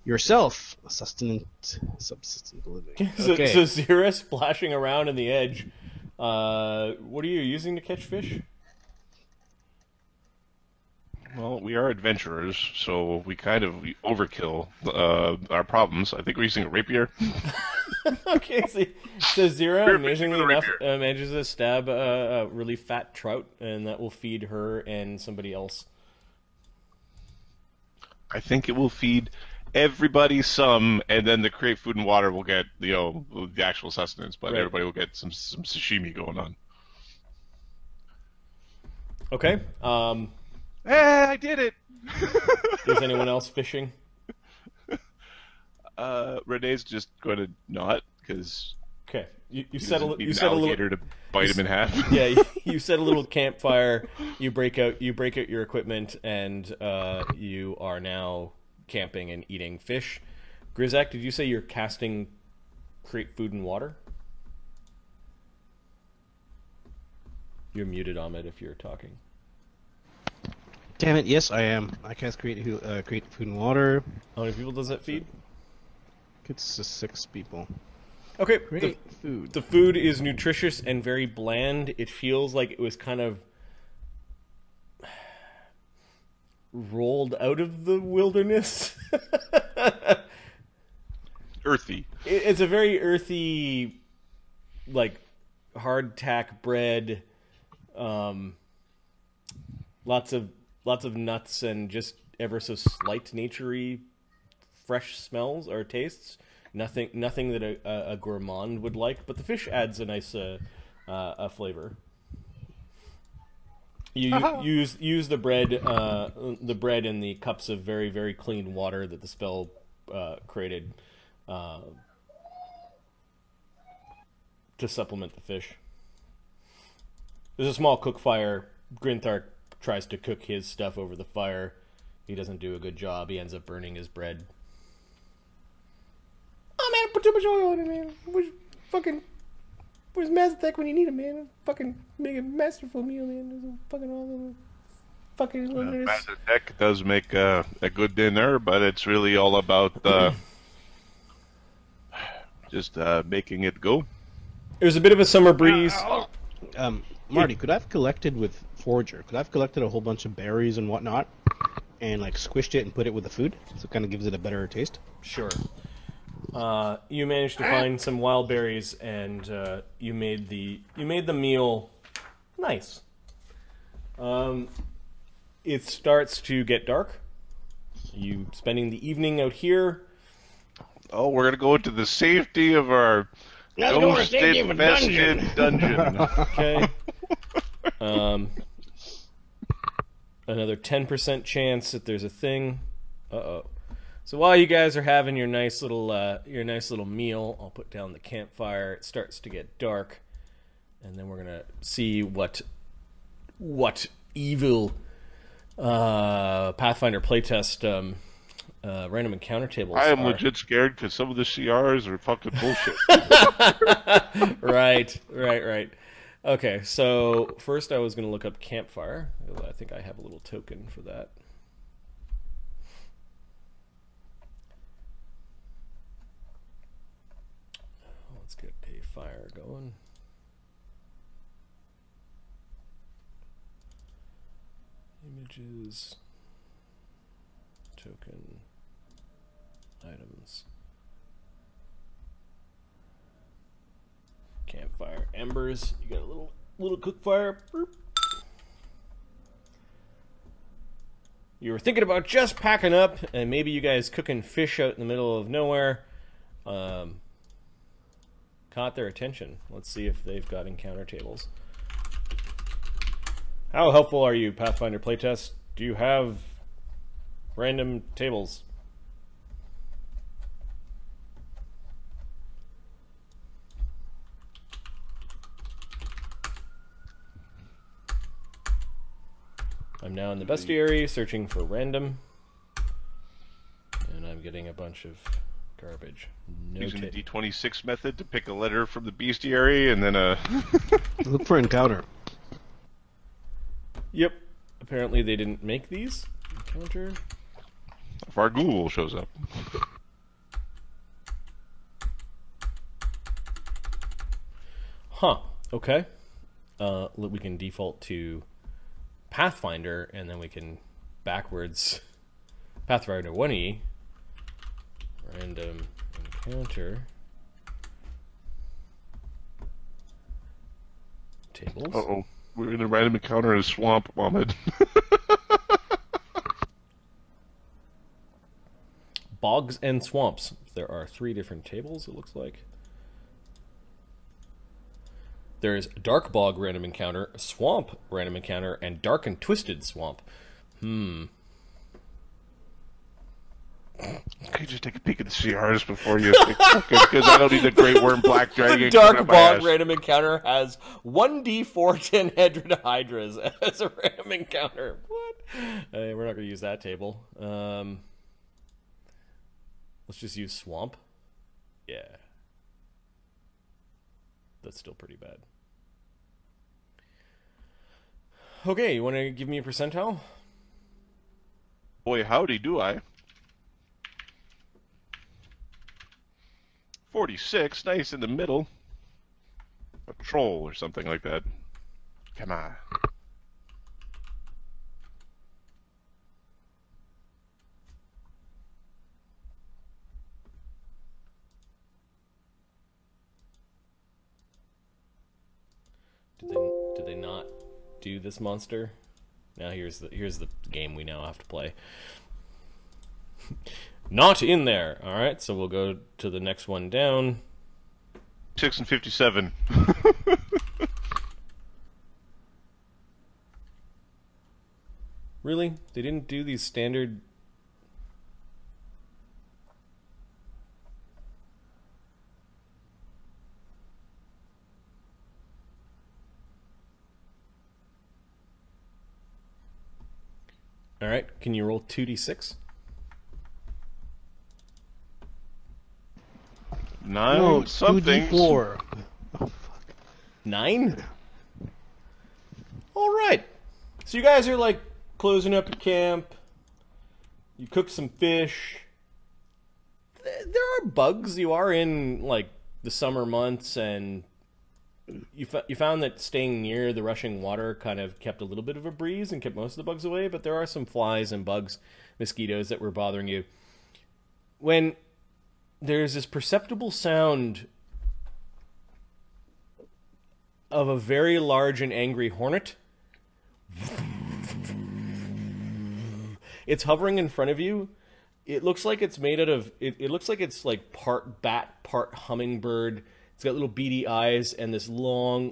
yourself a subsistent living. Okay. So Zira splashing around in the edge. What are you using to catch fish? Well, we are adventurers, so we kind of overkill our problems. I think we're using a rapier. Okay, so Zira, We're amazingly fishing with a enough, rapier. manages to stab a really fat trout, and that will feed her and somebody else. I think it will feed everybody some, and then the create food and water will get the actual sustenance, but Right. everybody will get some sashimi going on. Okay. I did it. Is anyone else fishing? Renee's just going to not because Okay. You you set a need you an set a little alligator to bite him in half. yeah, you set a little campfire. You break out your equipment, and you are now camping and eating fish. Grizak, did you say you're casting create food and water? You're muted, Ahmed, if you're talking. Damn it! Yes, I am. I cast create food and water. How many people does that feed? It's 6 people. Okay, Create food. the food is nutritious and very bland. It feels like it was kind of rolled out of the wilderness. Earthy. It's a very earthy, like, hardtack bread. Lots of nuts and just ever so slight naturey fresh smells or tastes. Nothing that a gourmand would like, but the fish adds a nice flavor. You use the bread in the cups of very, very clean water that the spell created to supplement the fish. There's a small cook fire. Grinthar tries to cook his stuff over the fire. He doesn't do a good job. He ends up burning his bread. Oh man, I put too much oil on it, man. Where's Mazatec when you need him, man? Fucking make a masterful meal, man. There's a fucking all fucking wilderness. Mazatec does make a good dinner, but it's really all about just making it go. There's a bit of a summer breeze. Marty, could I have collected with Forager? Could I have collected a whole bunch of berries and whatnot, and like squished it and put it with the food, so it kind of gives it a better taste? Sure. You managed to find some wild berries, and you made the meal nice. It starts to get dark. You spending the evening out here. Oh, we're gonna go into the safety of our Let's go to the safety of a dungeon. dungeon. Okay. Another 10% chance that there's a thing. Uh-oh. So while you guys are having your nice little meal, I'll put down the campfire. It starts to get dark, and then we're gonna see what evil Pathfinder playtest random encounter tables I am are. legit scared because some of the CRs are fucking bullshit. Right. Okay, so first I was going to look up campfire. I think I have a little token for that. Let's get a fire going. Images, token, items. Campfire embers. You got a little cook fire. Boop. You were thinking about just packing up, and maybe you guys cooking fish out in the middle of nowhere caught their attention. Let's see if they've got encounter tables. How helpful are you, Pathfinder playtest? Do you have random tables? I'm now in the bestiary searching for random, and I'm getting a bunch of garbage. No Using the ta- D26 method to pick a letter from the bestiary and then Look for encounter. Yep. Apparently they didn't make these. Encounter. Fargul shows up. Huh. Okay. We can default to Pathfinder, and then we can backwards Pathfinder 1E. Random encounter. Tables. Uh-oh. We're in a random encounter in a swamp, Mohammed. Bogs and swamps. There are 3 different tables, it looks like. There is Dark Bog random encounter, Swamp random encounter, and Dark and Twisted Swamp. Can you just take a peek at the CRs before you... Because I don't need the Great Worm Black Dragon. The Dark coming up my Bog ass. random encounter has 1d4 10 Hydras as a random encounter. What? We're not going to use that table. Let's just use swamp. Yeah. That's still pretty bad. Okay, you want to give me a percentile? Boy, howdy do I. 46, nice in the middle. A troll or something like that. Come on. Did they not do this monster? Now here's the game we now have to play. Not in there. All right, so we'll go to the next one down. 6 and 57. Really? They didn't do these standard... All right, can you roll 2d6? 9 No, something. 2d4. 9? All right. So you guys are like closing up your camp. You cook some fish. There are bugs. You are in like the summer months, and you found that staying near the rushing water kind of kept a little bit of a breeze and kept most of the bugs away, but there are some flies and bugs, mosquitoes that were bothering you. When there's this perceptible sound of a very large and angry hornet. It's hovering in front of you. It looks like it's made out of... It looks like it's like part bat, part hummingbird. It's got little beady eyes and this long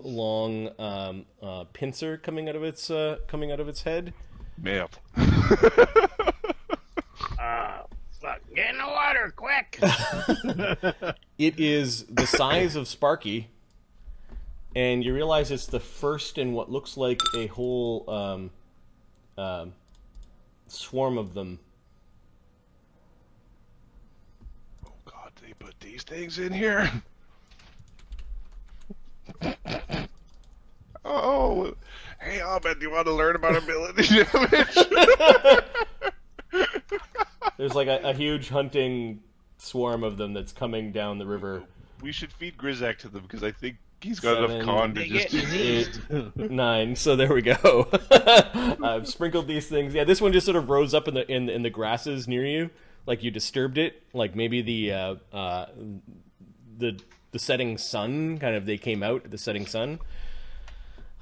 pincer coming out of its head. Merde. Fuck, get in the water, quick! It is the size of Sparky, and you realize it's the first in what looks like a whole swarm of them. Oh God, they put these things in here. Oh, hey Ahmed, do you want to learn about ability damage? There's like a huge hunting swarm of them that's coming down the river. We should feed Grizak to them because I think he's got 7, enough con to They just. get diseased. 8, 9. So there we go. I've sprinkled these things. Yeah, this one just sort of rose up in the grasses near you, like you disturbed it. Like maybe the setting sun they came out at the setting sun.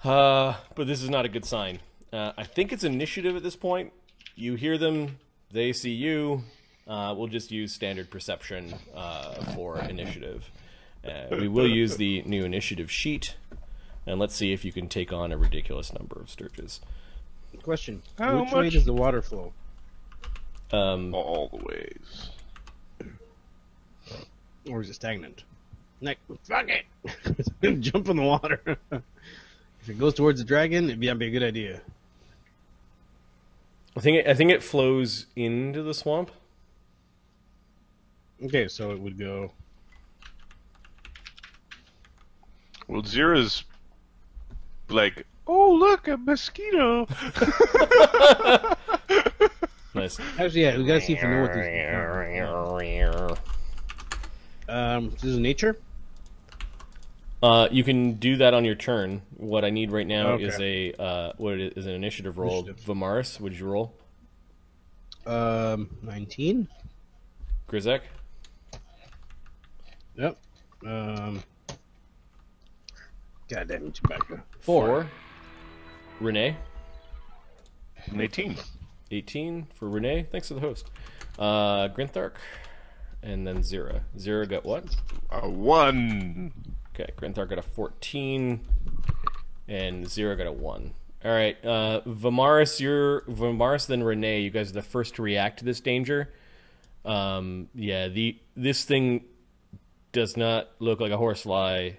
But this is not a good sign. I think it's initiative at this point. You hear them. They see you. We'll just use standard perception for initiative. We will use the new initiative sheet, and let's see if you can take on a ridiculous number of Sturges. Question. How Which way much? does the water flow? All the ways. Or is it stagnant? Like, Fuck it! jump in the water. If it goes towards the dragon, that'd be a good idea. I think it flows into the swamp. Okay, so it would go... Well, Zira's like, oh look, a mosquito. Nice. Actually, yeah, we gotta see if we know what these... this is nature? You can do that on your turn. What I need right now Okay. is an initiative roll. Initiative. Vamaris, what did you roll? 19? Grizek? Yep. Goddamn Chewbacca. 4. Renee? An 18. 18 for Renee. Thanks for the host. Grinthark. And then Zira. Zira got what? A 1. Okay, Grinthark got a 14. And Zira got a 1. All right, Vamaris, then Renee. You guys are the first to react to this danger. This thing does not look like a horsefly.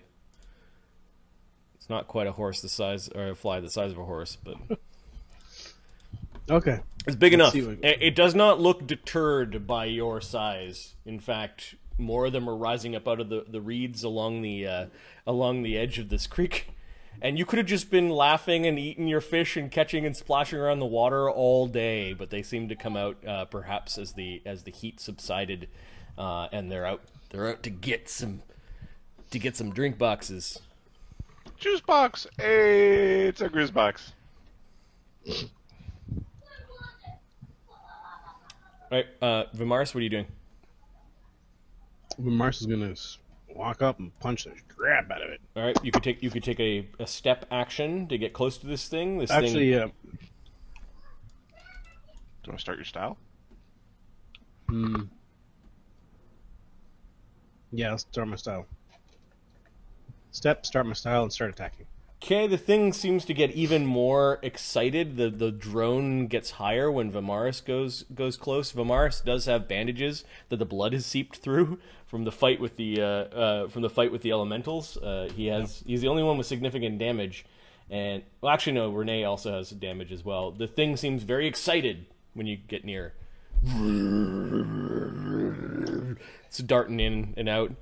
It's not quite a horse the size, or a fly the size of a horse, but Okay. It's big enough. see what- It does not look deterred by your size. In fact, more of them are rising up out of the reeds along the edge of this creek. And you could have just been laughing and eating your fish and catching and splashing around the water all day, but they seem to come out perhaps as the heat subsided, and they're out to get some drink boxes. Juice box. Hey, it's a Grizz box. All right, Vimaris, what are you doing? Mars is gonna walk up and punch the crap out of it. All right, you could take a step action to get close to this thing. Actually, Do you want to start your style? yeah, let's start my style. Start my style, and start attacking. Okay, the thing seems to get even more excited. The drone gets higher when Vimaris goes close. Vimaris does have bandages that the blood has seeped through from the fight with the elementals. He's the only one with significant damage, and well, actually no, Renee also has damage as well. The thing seems very excited when you get near. It's darting in and out.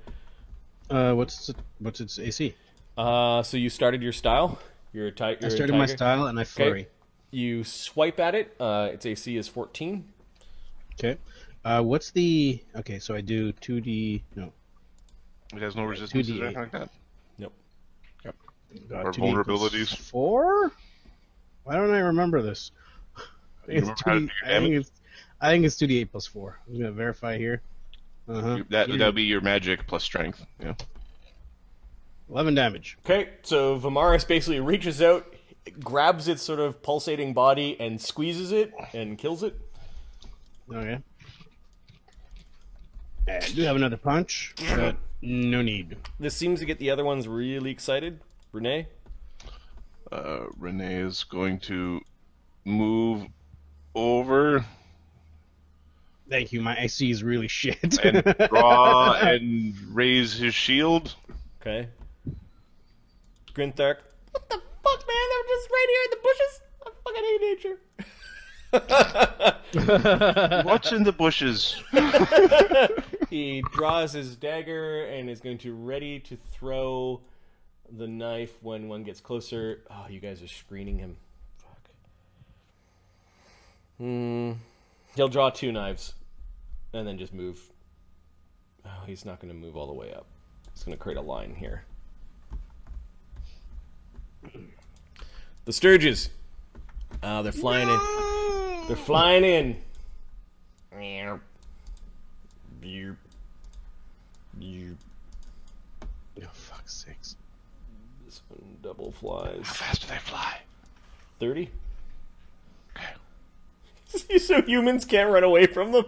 What's its AC? So you started your style. I started my style and I flurry. Okay. You swipe at it. Its AC is 14. Okay. What's the? Okay, so I do 2d. No. It has no resistance or 2d8. anything like that. Nope. Or vulnerabilities. 4. Why don't I remember this? I think You it's remember how to 2d. do damage? I think it's 2d8 plus 4. I'm gonna verify here. That'll be your magic plus strength. Yeah. 11 damage. Okay, so Vimaris basically reaches out, grabs its sort of pulsating body, and squeezes it and kills it. Okay. I do have another punch, but no need. This seems to get the other ones really excited. Renee? Renee is going to move over Thank you. My AC is really shit. and draw and raise his shield. Okay. Grinthark. What the fuck, man? They're just right here in the bushes. I fucking hate nature. What's in the bushes? He draws his dagger and is going to ready to throw the knife when one gets closer. Oh, you guys are screening him. Fuck. He'll draw 2 knives and then just move. Oh, he's not going to move all the way up. He's going to create a line here. The Sturges. Oh, they're flying in. They're flying in. Oh, fuck's sakes. This one double flies. How fast do they fly? 30? Okay. So humans can't run away from them?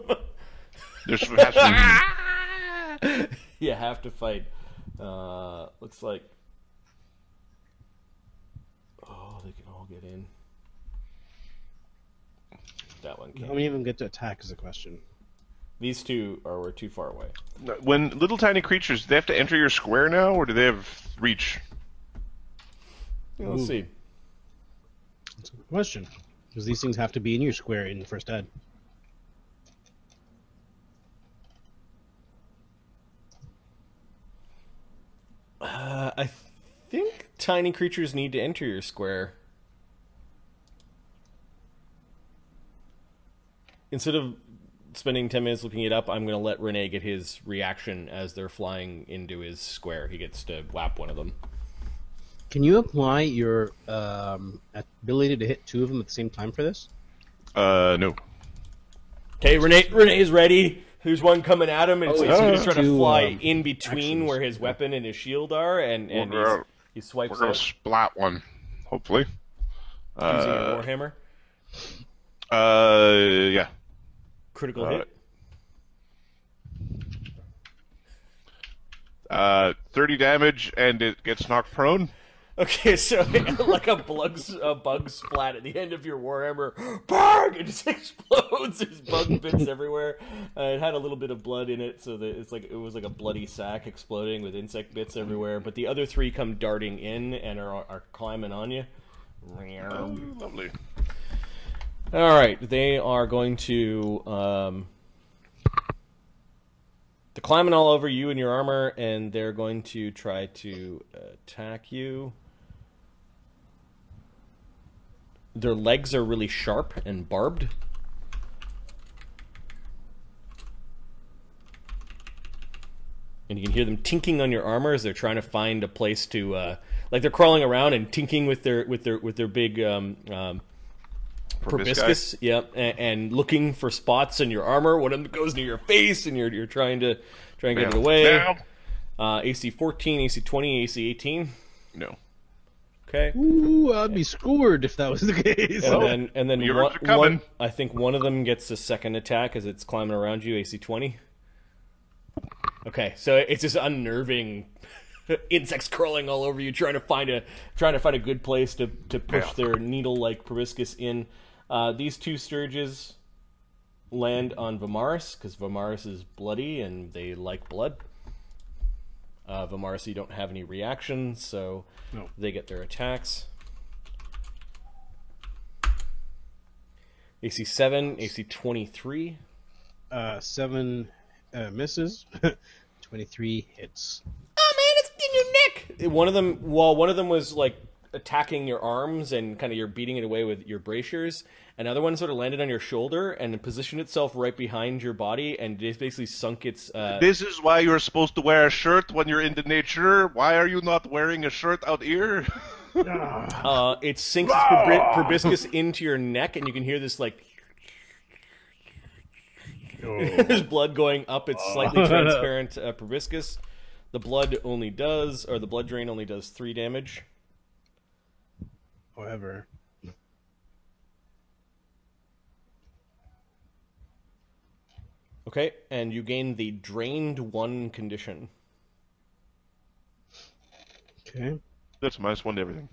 There's has to You have to fight. Looks like... Oh, they can all get in. That one How can't. many of them get to attack is the question. These two were too far away. when little tiny creatures, do they have to enter your square now, or do they have reach? Let's Ooh. see. That's a good question. Because these things have to be in your square in first ed. I think tiny creatures need to enter your square. Instead of spending 10 minutes looking it up, I'm going to let Renee get his reaction as they're flying into his square. He gets to whap one of them. Can you apply your ability to hit 2 of them at the same time for this? No. Okay, Renee's ready. There's one coming at him, and it's Oh, like it's he's just trying to 2, fly in between actions. where his weapon and his shield are, and We're he swipes We're gonna out splat one, hopefully. using a warhammer. Yeah. Critical hit. 30 damage, and it gets knocked prone. Okay, so like a bug splat at the end of your warhammer, bang! It just explodes. There's bug bits everywhere. It had a little bit of blood in it, so that it was like a bloody sack exploding with insect bits everywhere. But the other 3 come darting in and are climbing on you. Oh, lovely. All right, they are going to they're climbing all over you and your armor, and they're going to try to attack you. Their legs are really sharp and barbed. And you can hear them tinking on your armor as they're trying to find a place to, like they're crawling around and tinking with their big proboscis, yep, and looking for spots in your armor. One of them goes near your face, and you're trying to get it away. AC 14, AC 20, AC 18. No. Okay. Ooh, I'd be scored if that was the case. And then Yours are coming. I think one of them gets a second attack as it's climbing around you. AC 20. Okay, so it's just unnerving insects crawling all over you, trying to find a good place to push their needle-like proboscis in. These two Sturges land on Vimaris because Vimaris is bloody and they like blood. Vimaris, you don't have any reactions, so they get their attacks. AC 7, AC 23. 7 misses. 23 hits. Oh man, it's in your neck! One of them was like attacking your arms and kind of you're beating it away with your bracers. Another one sort of landed on your shoulder and positioned itself right behind your body and just basically sunk its... This is why you're supposed to wear a shirt when you're in the nature. Why are you not wearing a shirt out here? It sinks its proboscis into your neck and you can hear this like... There's blood going up its slightly transparent proboscis. The blood drain only does 3 damage. However. Okay, and you gain the drained 1 condition. Okay. That's -1 to everything.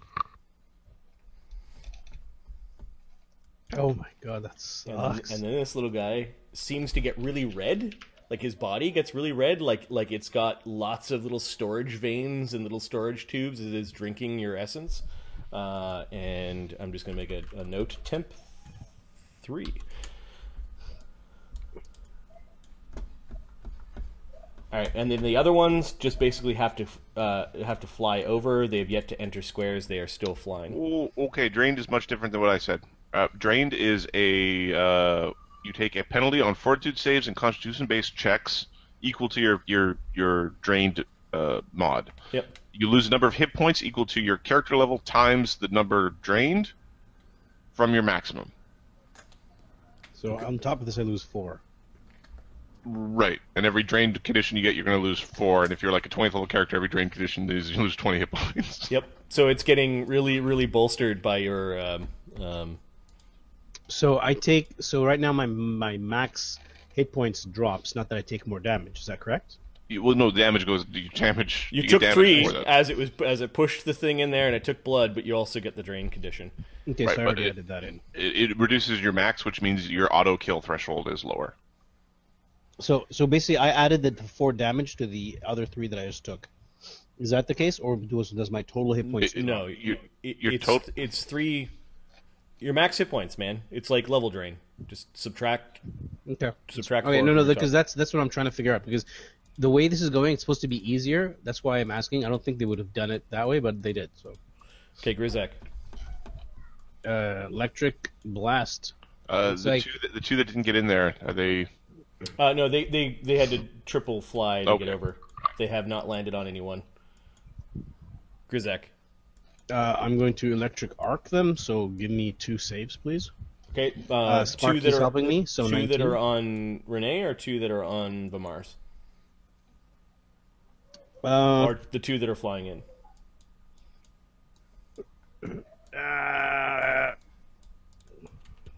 Oh my god, that sucks. And then this little guy seems to get really red. Like his body gets really red, like it's got lots of little storage veins and little storage tubes as it is drinking your essence. And I'm just going to make a note. Temp 3. All right, and then the other ones just basically have to fly over. They have yet to enter squares. They are still flying. Oh, okay, drained is much different than what I said. Drained is you take a penalty on fortitude saves and constitution-based checks equal to your drained mod. Yep. You lose a number of hit points equal to your character level times the number drained from your maximum. So on top of this, I lose 4. Right, and every drained condition you get, you're going to lose 4. And if you're like a 20th level character, every drained condition is you lose 20 hit points. Yep. So it's getting really, really bolstered by your. So right now my max hit points drops. Not that I take more damage. Is that correct? Well, no, damage goes. You damage. You get took damage 3 for that. as it pushed the thing in there, and it took blood, but you also get the drain condition. Okay, Right, so I but already added that in. It reduces your max, which means your auto kill threshold is lower. So basically, I added the 4 damage to the other 3 that I just took. Is that the case, or does my total hit points? No, Your it's 3. Your max hit points, man. It's like level drain. Just subtract. Okay. Subtract. Okay, 4 no, from the because top. that's what I'm trying to figure out. Because the way this is going, it's supposed to be easier. That's why I'm asking. I don't think they would have done it that way, but they did. So. Okay, Grizak. Electric blast. The two that didn't get in there, are they? No, they had to triple fly to Okay. get over. They have not landed on anyone. Grizak. I'm going to electric arc them. So give me 2 saves, please. Okay, 2 Sparky's that are helping me. So 2 that 19. are on Renee, or 2 that are on Vamars, or the 2 that are flying in.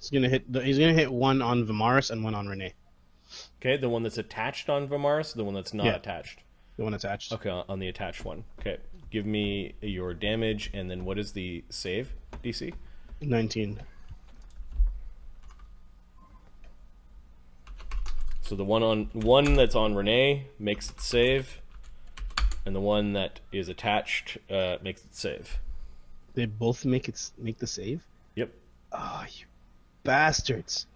He's gonna hit 1 on Vimaris and 1 on Renee. Okay, the one that's attached on Vamars, the one that's not Yeah. attached. The one attached. Okay, on the attached one. Okay, give me your damage, and then what is the save DC? 19. So the one that's on Renee makes it save, and the one that is attached makes it save. They both make the save. Yep. Oh, you bastards.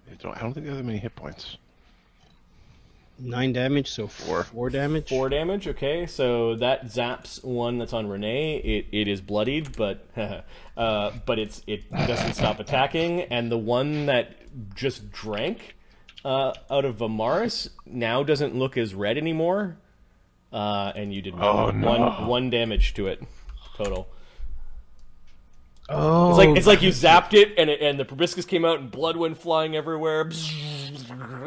I don't think they have that many hit points. 9 damage, so Four. 4 damage. 4 damage, okay, so that zaps one that's on Renee. It is bloodied, but it doesn't stop attacking, and the one that just drank out of Vamaris now doesn't look as red anymore, and you did one damage to it total. Oh, It's like you zapped it, and the proboscis came out, and blood went flying everywhere.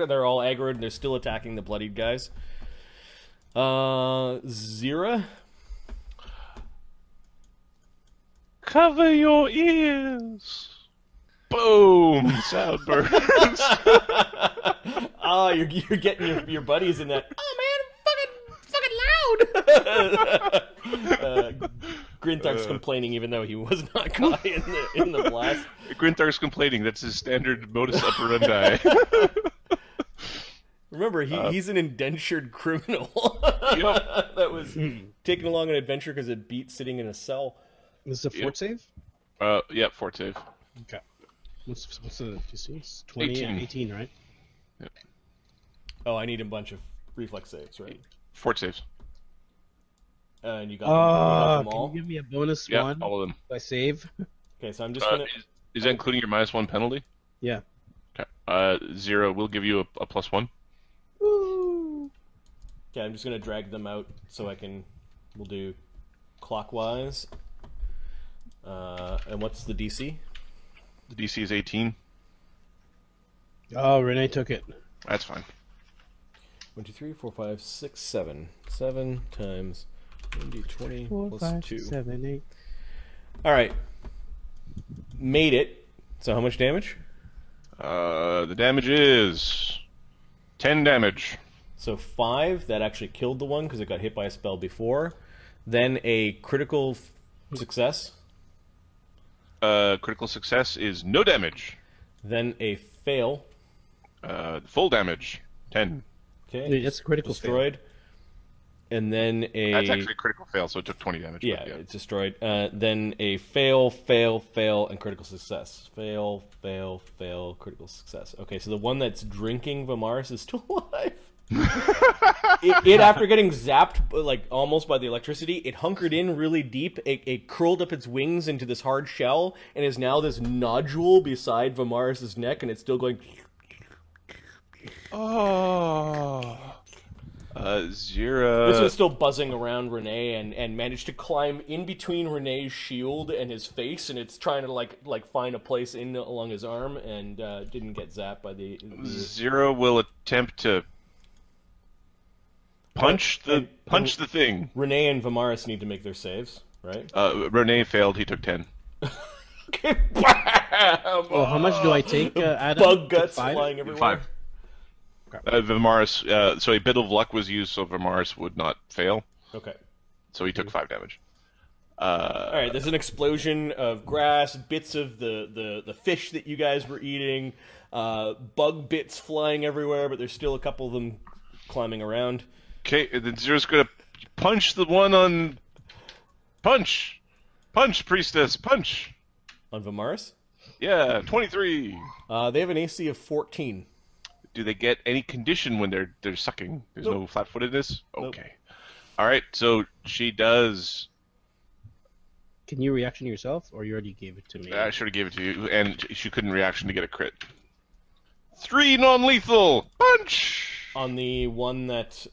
They're all aggroed, and they're still attacking the bloodied guys. Zira? Cover your ears. Boom! Sound burns. You're getting your buddies in that. Oh man, fucking loud. Grinthark's complaining, even though he was not caught in the blast. Grinthark's complaining. That's his standard modus operandi. Remember, he's an indentured criminal Yep. that was taken along an adventure because it beat sitting in a cell. This is a fort save? Yeah, fort save. Okay. What's the DC? It's 20, 18. 18, right? Oh, I need a bunch of reflex saves, right? Fort saves. And you got them Can all? you give me a bonus Yeah, one all of them. if I save? Okay, so I'm just gonna... Is that including your -1 penalty? Yeah. Okay. 0 will give you a +1. Woo! Okay, I'm just gonna drag them out so we'll do clockwise. And what's the DC? The DC is 18. Oh, Renee took it. That's fine. 1, 2, 3, 4, 5, 6, 7. 7 times 1d20 4, plus 5, 2. 7, 8. Alright. Made it. So how much damage? The damage is 10 damage. So 5, that actually killed the one because it got hit by a spell before. Then a critical success. Critical success is no damage. Then a fail. Full damage, 10. Okay. Wait, that's a critical destroyed. And then a... That's actually a critical fail, so it took 20 damage. Yeah, but it's destroyed. Then a fail, fail, fail, and critical success. Fail, fail, fail, critical success. Okay, so the one that's drinking Vamaris is still alive. It after getting zapped, like almost by the electricity, it hunkered in really deep. It curled up its wings into this hard shell, and is now this nodule beside Vamaris' neck, and it's still going. Oh. Zira. This is still buzzing around Renee, and managed to climb in between Renee's shield and his face, and it's trying to like find a place in along his arm, and didn't get zapped by the... Zira will attempt to punch the thing. Renee and Vamaris need to make their saves, right? Renee failed. He took 10. Okay. Oh, how much do I take, Adam? Bug guts 5? flying everywhere. 5. Vamaris, so a bit of luck was used, so Vamaris would not fail. Okay. So he took 5 damage. All right. There's an explosion of grass, bits of the fish that you guys were eating, bug bits flying everywhere, but there's still a couple of them climbing around. Okay, and then Zira's gonna punch the one on... Punch! Punch, priestess, punch! On Vamaris? Yeah, 23. They have an AC of 14. Do they get any condition when they're sucking? There's Nope. no flat-footedness? Nope. Okay. Alright, so she does... Can you reaction yourself, or you already gave it to me? I should have gave it to you, and she couldn't reaction to get a crit. 3 non-lethal! Punch! On the one that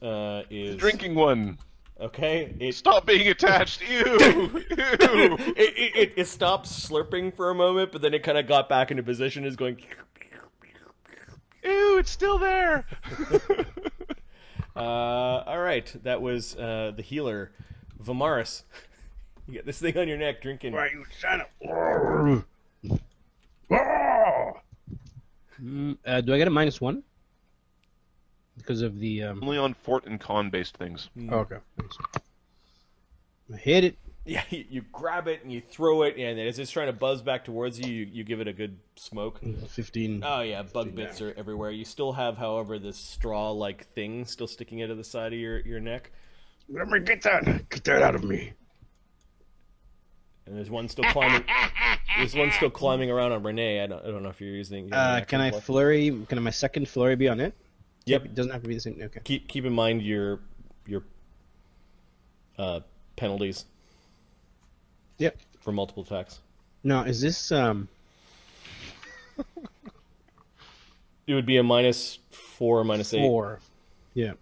is... The drinking one. Okay. Stop being attached! Ew! Ew! It stopped slurping for a moment, but then it kind of got back into position, is going... Ew, it's still there! All right, that was the healer, Vamaris. You got this thing on your neck, drinking. Why, you son of... Do I get a -1? Because of the... Only on fort and con-based things. Oh, okay. I hit it. Yeah, you grab it and you throw it, and as it's trying to buzz back towards you, you give it a good smoke. 15. Oh yeah, bug bits are everywhere. You still have, however, this straw-like thing still sticking out of the side of your neck. Let me get that. Get that out of me. And there's one still climbing. There's one still climbing around on Renee. I don't know if you're using. Can I flurry? Can my second flurry be on it? Yep. It doesn't have to be the same. Okay. Keep in mind your penalties Yep. for multiple attacks. Now, is this It would be a -4 or -8. 4? Yeah.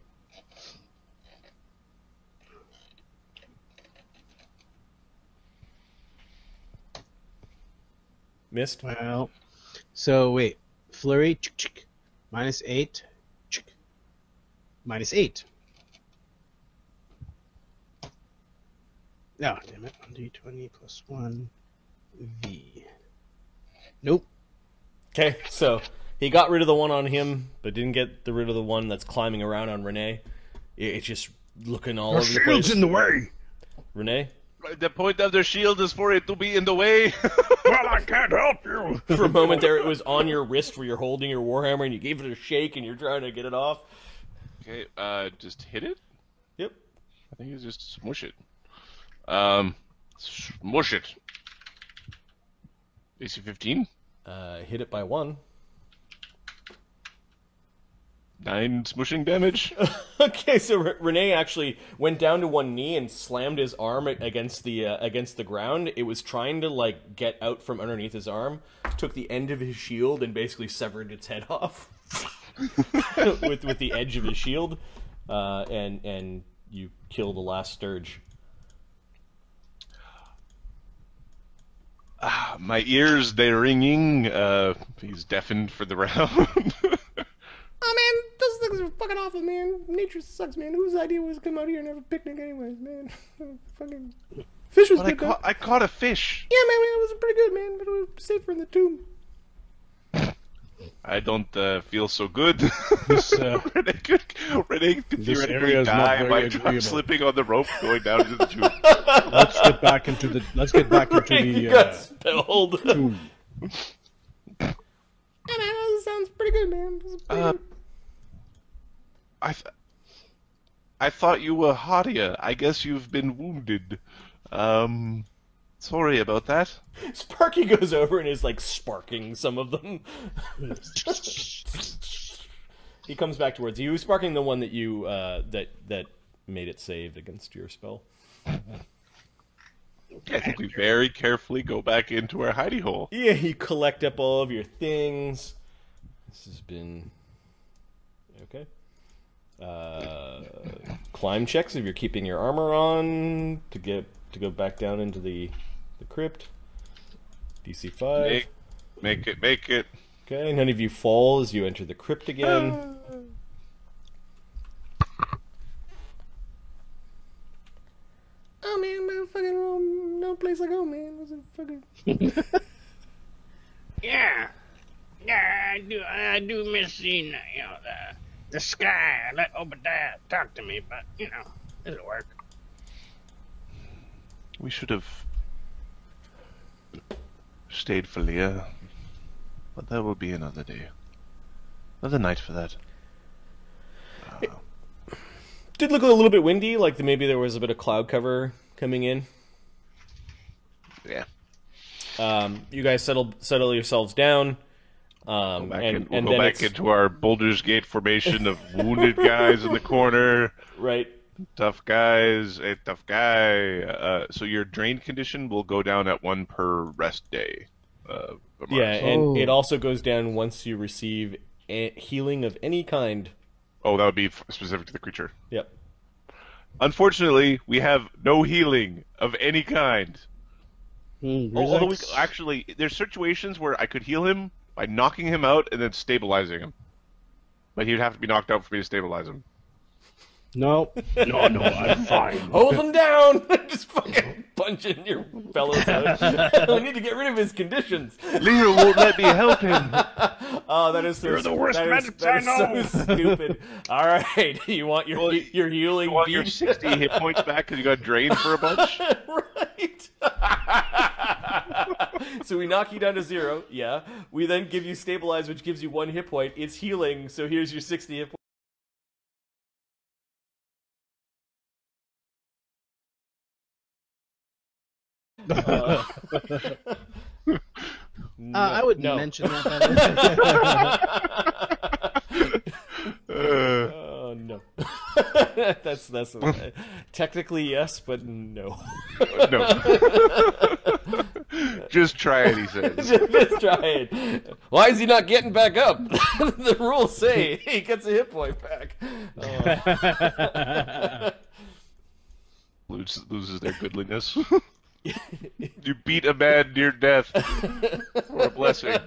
Missed. Well, so wait, flurry -8, -8. No, damn it. 1d20 plus 1 V. Nope. Okay, so he got rid of the one on him, but didn't get rid of the one that's climbing around on Renee. It's just looking all over the place. the way. Renee? The point of the shield is for it to be in the way. Well, I can't help you. For a moment there, it was on your wrist where you're holding your warhammer, and you gave it a shake, and you're trying to get it off. Okay, just hit it? Yep. I think it's just smush it. Smush it. AC 15? Hit it by 1. 9 smushing damage. Okay, so Renee actually went down to one knee and slammed his arm against the ground. It was trying to like get out from underneath his arm. Took the end of his shield and basically severed its head off with the edge of his shield, and you kill the last Sturge. My ears, they're ringing. He's deafened for the round. Oh man, those things are fucking awful, man. Nature sucks, man. Whose idea was to come out here and have a picnic anyways, man? Fucking fish was good. I caught a fish. Yeah, man, it was pretty good, man. But it was safer in the tomb. I don't feel so good. This, Renee could theoretically area is not die very by agreeable. slipping on the rope going down into the tomb. let's get back into the He got spelled. tomb. Yeah, man, that sounds pretty good, man. This is pretty good. I thought you were Hadia. I guess you've been wounded. Sorry about that. Sparky goes over and is like sparking some of them. He comes back towards you, sparking the one that you that made it saved against your spell. I think we very carefully go back into our hidey hole. Yeah, you collect up all of your things. This has been okay. Climb checks if you're keeping your armor on to go back down into the crypt. DC 5. Make it. Okay, none of you fall as you enter the crypt again. Oh man, man, fucking no place I go, man. This is fucking. Yeah, I do miss seeing the sky. I let Obadiah talk to me, but it'll work. We should have stayed for Leah, but that will be another day, another night for that. Did look a little bit windy, like maybe there was a bit of cloud cover coming in. Yeah. You guys settle yourselves down. We'll go back into our Boulders Gate formation of wounded guys in the corner. Right. Tough guys, a tough guy. So your drained condition will go down at 1 per rest day. Yeah, and it also goes down once you receive healing of any kind. Oh, that would be specific to the creature. Yep. Unfortunately, we have no healing of any kind. Although there's situations where I could heal him by knocking him out and then stabilizing him. But he would have to be knocked out for me to stabilize him. No, I'm fine. Hold him down! Just fucking punching your fellows out. I need to get rid of his conditions. Leah won't let me help him. Oh, that is so. You're the worst medics that I is know. so stupid. All right, you want your healing? You want your beam? 60 hit points back because you got drained for a bunch? Right. So we knock you down to 0. Yeah. We then give you stabilize, which gives you 1 hit point. It's healing, so here's your 60 hit points. I would no. mention that. Oh no. that's technically yes, but no. No. Just try it, he says. Just try it. Why is he not getting back up? The rules say he gets a hit point back. Loses their goodliness. You beat a man near death for a blessing.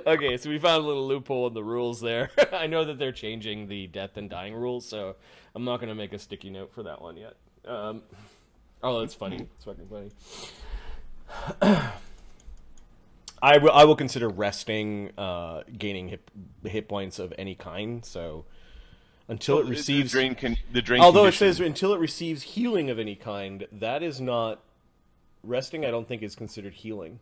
Okay, so we found a little loophole in the rules there. I know that they're changing the death and dying rules, so I'm not going to make a sticky note for that one yet. Oh, that's funny. It's fucking funny. I will consider resting gaining hit points of any kind, so until it receives... the drain Although condition. it says until it receives healing of any kind, that is not... Resting, I don't think, is considered healing.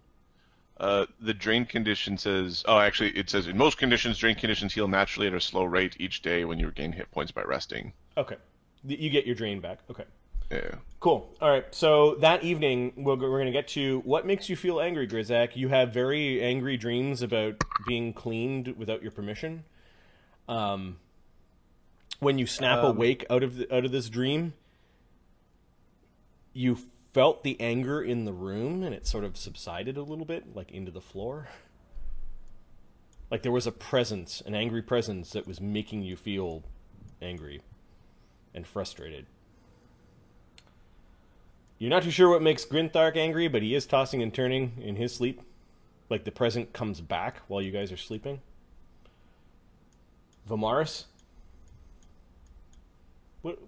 The drain condition says... Oh, actually, it says, in most conditions, drain conditions heal naturally at a slow rate each day when you regain hit points by resting. Okay. You get your drain back. Okay. Yeah. Cool. All right. So that evening, we're going to get to what makes you feel angry, Grizak. You have very angry dreams about being cleaned without your permission. When you snap awake out of this dream, you felt the anger in the room, and it sort of subsided a little bit, like into the floor. Like there was a presence, an angry presence that was making you feel angry and frustrated. You're not too sure what makes Grinthark angry, but he is tossing and turning in his sleep. Like the present comes back while you guys are sleeping. Vimaris? What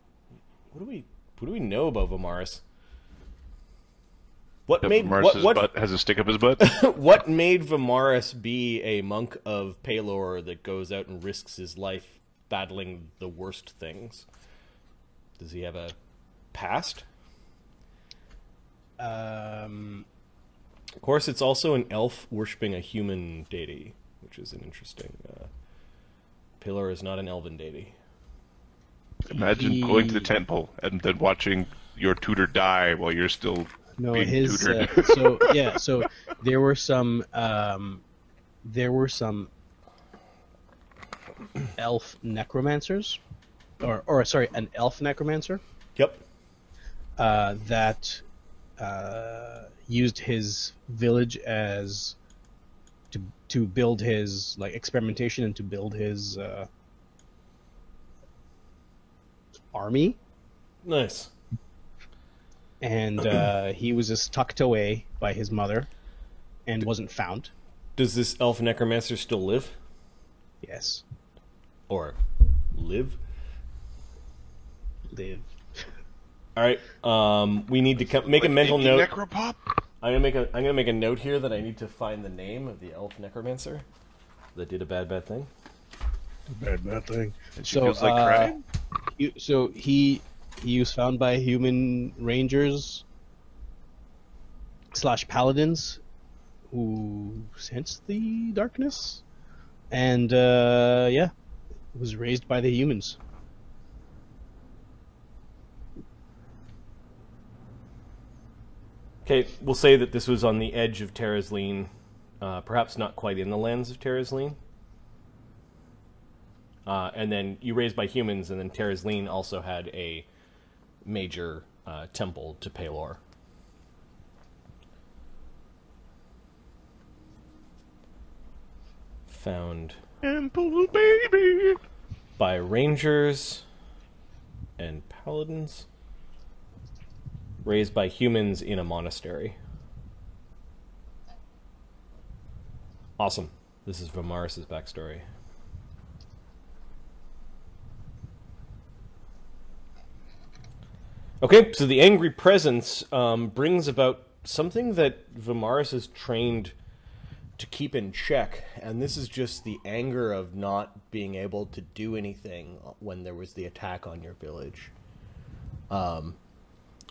do we know about Vimaris? What made Vimaris' what butt has a stick up his butt? what made Vimaris be a monk of Pelor that goes out and risks his life battling the worst things? Does he have a past? Of course, it's also an elf worshipping a human deity, which is an interesting... Pelor is not an elven deity. Imagine going to the temple and then watching your tutor die while you're still being tutored. So there were some elf necromancers, or sorry, an elf necromancer. Yep. That used his village as to build his experimentation and to build his army. Nice. And he was just tucked away by his mother and wasn't found. Does this elf necromancer still live? Yes. Or live? Live. All right. We need to make a mental note. Necropop? I'm gonna make a note here that I need to find the name of the elf necromancer that did a bad thing. Bad thing. And she feels like crying? He was found by human rangers / paladins who sensed the darkness, and was raised by the humans. Okay, we'll say that this was on the edge of Terrazleen, perhaps not quite in the lands of Terrazleen. And then you raised by humans, and then Terrazleen also had a major temple to Pelor. Found Temple baby. by rangers and paladins. Raised by humans in a monastery. Awesome. This is Vimaris' backstory. Okay, so the angry presence brings about something that Vimaris is trained to keep in check, and this is just the anger of not being able to do anything when there was the attack on your village.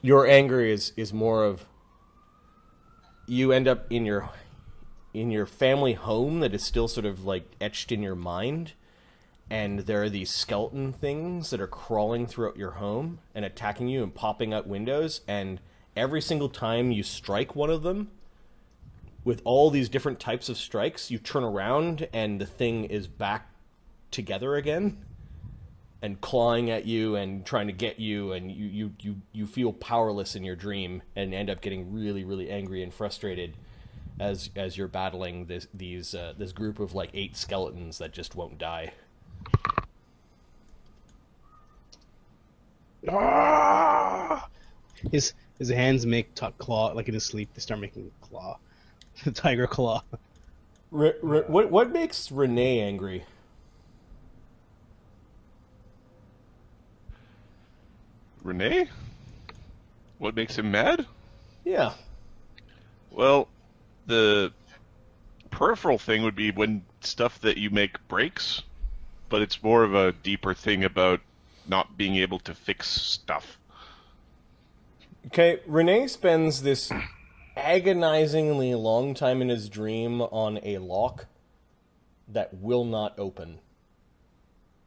Your anger is more of you end up in your family home that is still sort of like etched in your mind, and there are these skeleton things that are crawling throughout your home and attacking you and popping out windows, and every single time you strike one of them, with all these different types of strikes, you turn around and the thing is back together again and clawing at you and trying to get you, and you feel powerless in your dream and end up getting really, really angry and frustrated as you're battling this group of like 8 skeletons that just won't die. Ah! His hands make claw, like in his sleep. They start making claw, the tiger claw. What makes Renee angry? Renee? What makes him mad? Yeah. Well, the peripheral thing would be when stuff that you make breaks, but it's more of a deeper thing about not being able to fix stuff. Okay, Renee spends this agonizingly long time in his dream on a lock that will not open.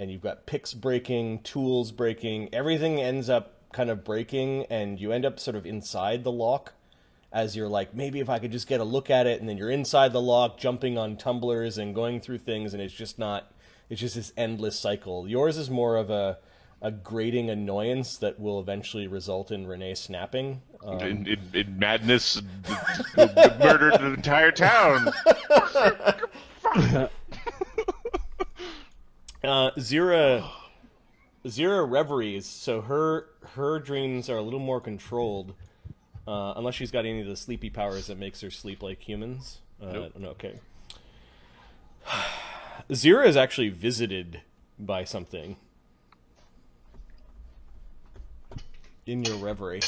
And you've got picks breaking, tools breaking, everything ends up kind of breaking, and you end up sort of inside the lock as you're like, maybe if I could just get a look at it, and then you're inside the lock, jumping on tumblers and going through things, and it's just this endless cycle. Yours is more of a grating annoyance that will eventually result in Renee snapping. In madness, murdered the entire town. Zira reveries, so her dreams are a little more controlled, unless she's got any of the sleepy powers that makes her sleep like humans. Nope. No, okay. Zira is actually visited by something in your reverie.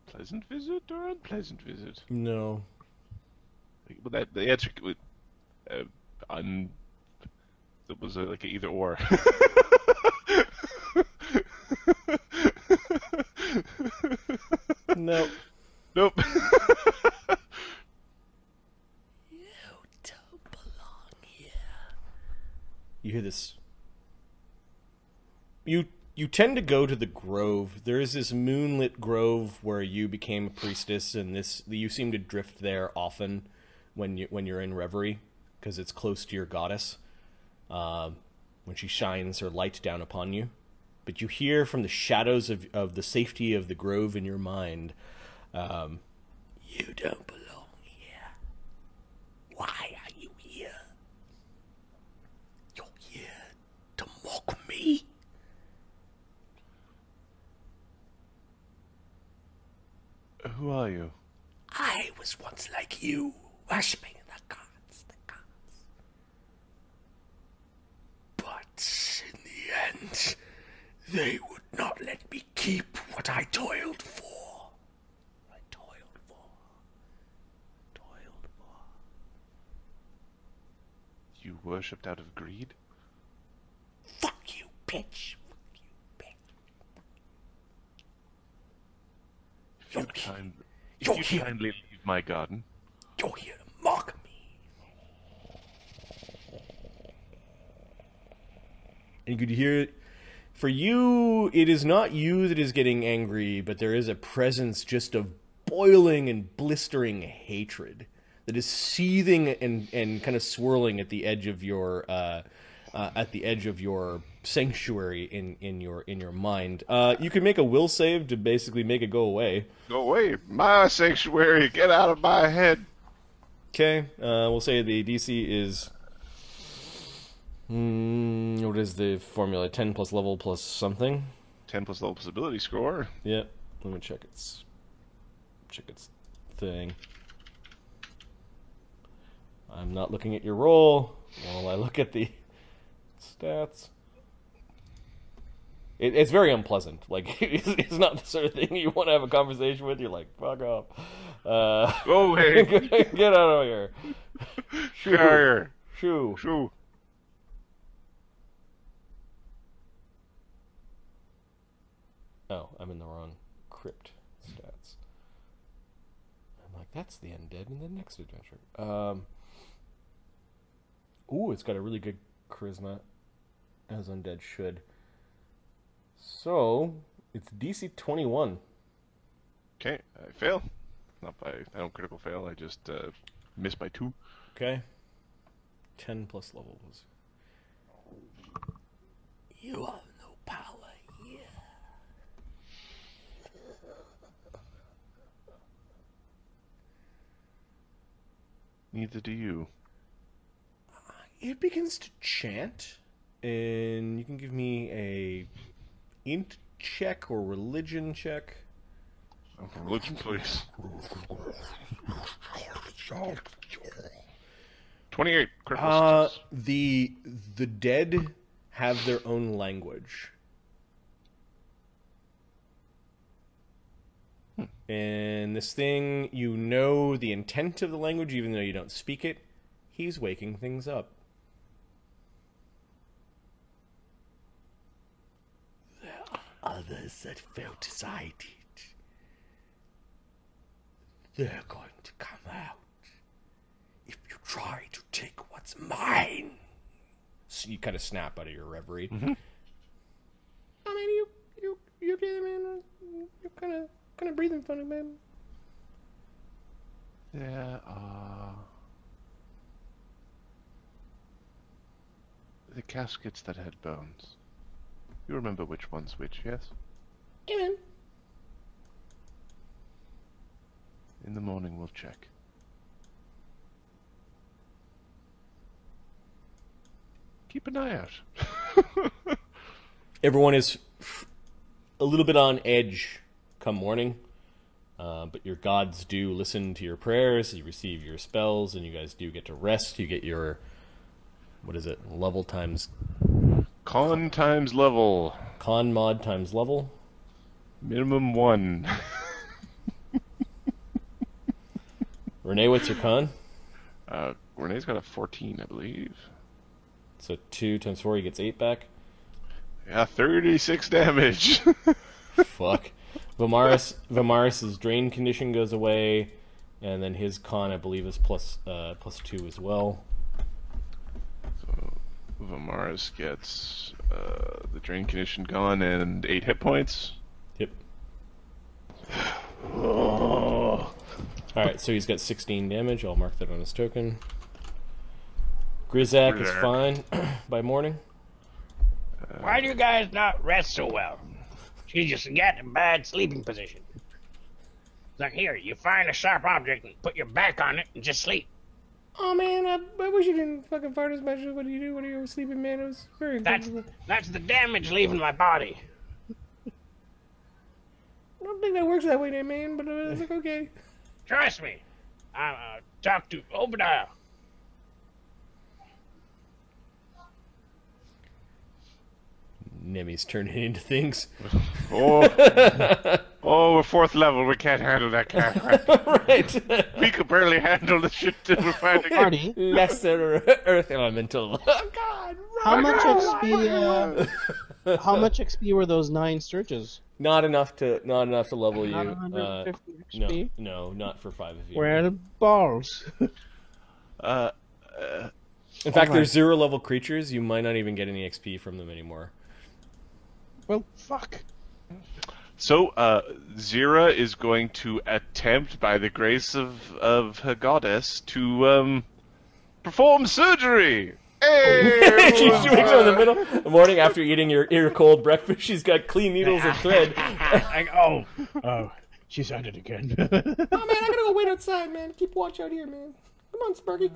Pleasant visit or unpleasant visit? No. Well, that the answer would it was like an either or. Nope. Nope. You don't belong here. You hear this. You tend to go to the grove. There is this moonlit grove where you became a priestess, and you seem to drift there often when you're in reverie, because it's close to your goddess. When she shines her light down upon you. But you hear from the shadows of the safety of the grove in your mind, you don't belong here. Why are you here? You're here to mock me? Who are you? I was once like you, worshipping the gods. But in the end, they would not let me keep what I toiled for. You worshipped out of greed? Fuck you, bitch. If you'd kindly leave my garden. You're here to mock me. And you could hear it. For you, it is not you that is getting angry, but there is a presence just of boiling and blistering hatred that is seething and kind of swirling at the edge of your sanctuary in your mind. You can make a will save to basically make it go away. Go away, my sanctuary! Get out of my head! Okay, we'll say the DC is... what is the formula? 10 plus level plus something? 10 plus level plus ability score. Yeah, let me check its thing. I'm not looking at your roll while I look at the stats. It's very unpleasant. Like, it's not the sort of thing you want to have a conversation with. You're like, fuck off. Go away. Get out of here. Shoo. Shoo. Oh, I'm in the wrong crypt stats. I'm like, that's the undead in the next adventure. Ooh, it's got a really good charisma. as undead should. So it's DC 21. Okay, I fail. I don't critical fail. I just miss by 2. Okay. 10 plus levels. You have no power here. Neither do you. It begins to chant, and you can give me a int check or religion check. Okay, religion, please. 28 critical success. The dead have their own language. And this thing, you know the intent of the language, even though you don't speak it. He's waking things up. There are others that felt as I did. They're going to come out if you try to take what's mine. So you kind of snap out of your reverie. Mm-hmm. I mean, you okay, man? You're kind of breathing funny, man. There are the caskets that had bones. You remember which one's which, yes? Yeah, man. In the morning we'll check. Keep an eye out. Everyone is a little bit on edge come morning, but your gods do listen to your prayers, you receive your spells, and you guys do get to rest. You get your, what is it, level times... Con times level. Con mod times level. Minimum 1. Renee, what's your con? Renee's got a 14, I believe. So 2 times 4, he gets 8 back. Yeah, 36 damage. Fuck. Vimaris's drain condition goes away, and then his con, I believe, is plus 2 as well. So Vimaris gets the drain condition gone and 8 hit points. Yep. Oh. Alright, so he's got 16 damage. I'll mark that on his token. Grizak is fine by morning. Why do you guys not rest so well? She just got in a bad sleeping position. It's like, here, you find a sharp object and put your back on it and just sleep. Oh man, I wish you didn't fucking fart as much as what do you do when you're sleeping, man? It was very uncomfortable. That's the damage leaving my body. I don't think that works that way, there, man, but it's like, okay. Trust me. Talk to Obadiah. Nemi's turning into things. Oh, we're 4th level. We can't handle that cat. Right. We could barely handle the shit that we're fighting. Marty, Lesser earth elemental. Oh God! how much XP? How much XP were those 9 searches? Not enough to level you. Not 150 XP. No, not for 5 of you. Where are the balls? In fact, there's 0 level creatures. You might not even get any XP from them anymore. Well, fuck. So, Zira is going to attempt, by the grace of her goddess, to perform surgery. Hey! She wakes up in the middle of the morning after eating your cold breakfast. She's got clean needles and thread. She's at it again. Oh man, I gotta go wait outside, man. Keep watch out here, man. Come on, Sparky.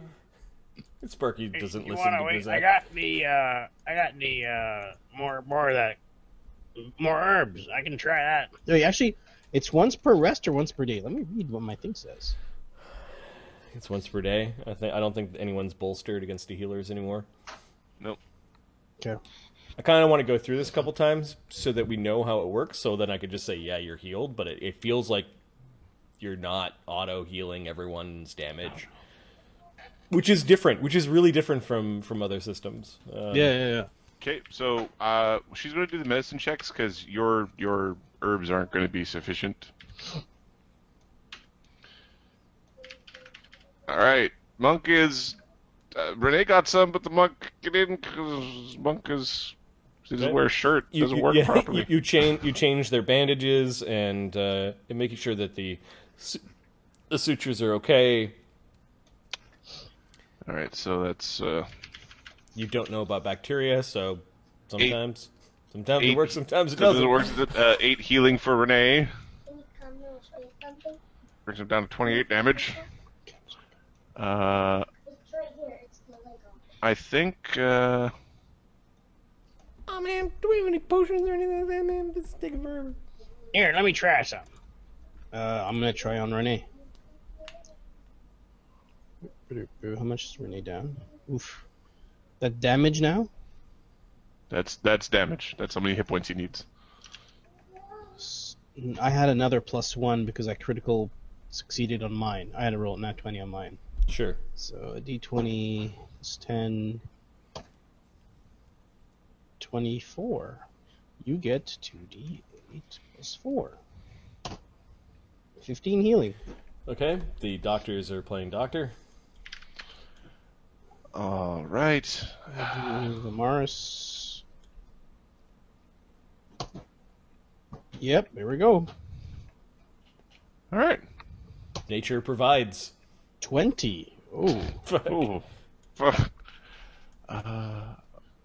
Sparky doesn't You listen wanna to wait? Grizak. I got the more of that, more herbs. I can try that. No, actually, it's once per rest or once per day. Let me read what my thing says. It's once per day. I don't think anyone's bolstered against the healers anymore. Nope. Okay. I kind of want to go through this a couple times so that we know how it works, so then I could just say, yeah, you're healed, but it feels like you're not auto-healing everyone's damage. Which is different, which is really different from other systems. Yeah. Okay, so she's going to do the medicine checks because your herbs aren't going to be sufficient. All right, monk is Renee got some, but the monk didn't because monk is He doesn't wear a shirt. Doesn't work yeah, properly. You change their bandages and making sure that the sutures are okay. All right, so that's You don't know about bacteria, so sometimes it eight. works, sometimes it Sometimes doesn't. it works. 8 healing for Renee. Can you come and show you something? Brings him down to 28 damage. It's right here. It's the Lego. I think. Oh man, do we have any potions or anything like that, man? This is taking forever. Here, let me try something. I'm gonna try on Renee. How much is Renee down? Oof. That damage now? That's damage. That's how many hit points he needs. I had another +1 because I critical succeeded on mine. I had to roll nat 20 on mine. Sure. So a d20 is 10, 24. You get 2d8 plus 4. 15 healing. Okay, the doctors are playing doctor. All right. The Mars. Yep, there we go. All right. Nature provides. 20. Oh. Ooh.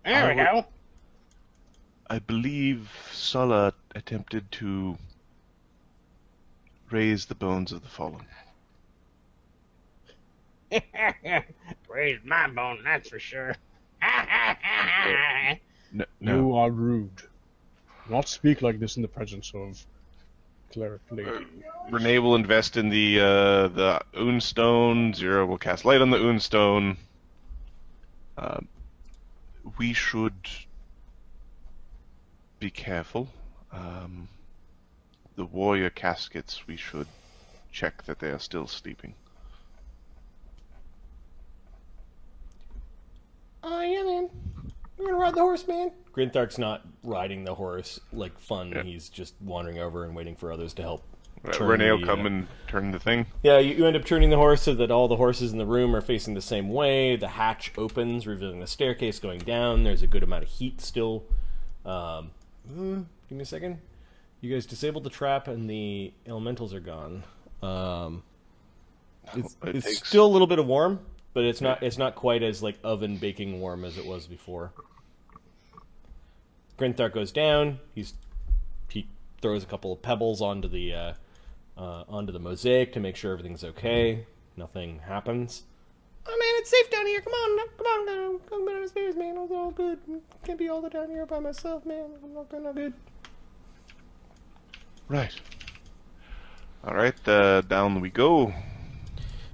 There we go. I believe Sulla attempted to raise the bones of the fallen. Raised my bone, that's for sure. No. You are rude. Not speak like this in the presence of cleric lady. Renee will invest in the Unstone. Zero will cast light on the Unstone. We should be careful. The warrior caskets, we should check that they are still sleeping. Oh yeah, man. We're gonna ride the horse, man. Grinthark's not riding the horse like fun. Yeah. He's just wandering over and waiting for others to help. Renee will come and turn the thing. Yeah, you end up turning the horse so that all the horses in the room are facing the same way. The hatch opens, revealing the staircase going down. There's a good amount of heat still. Give me a second. You guys disabled the trap and the elementals are gone. It's still a little bit of warm, but it's not quite as like oven baking warm as it was before. Grinthark goes down. He throws a couple of pebbles onto the mosaic to make sure everything's okay. Nothing happens. Oh man, it's safe down here. Come on, come downstairs, man. It's all good. Can't be all the down here by myself, man. I'm not good. Right. All right, down we go.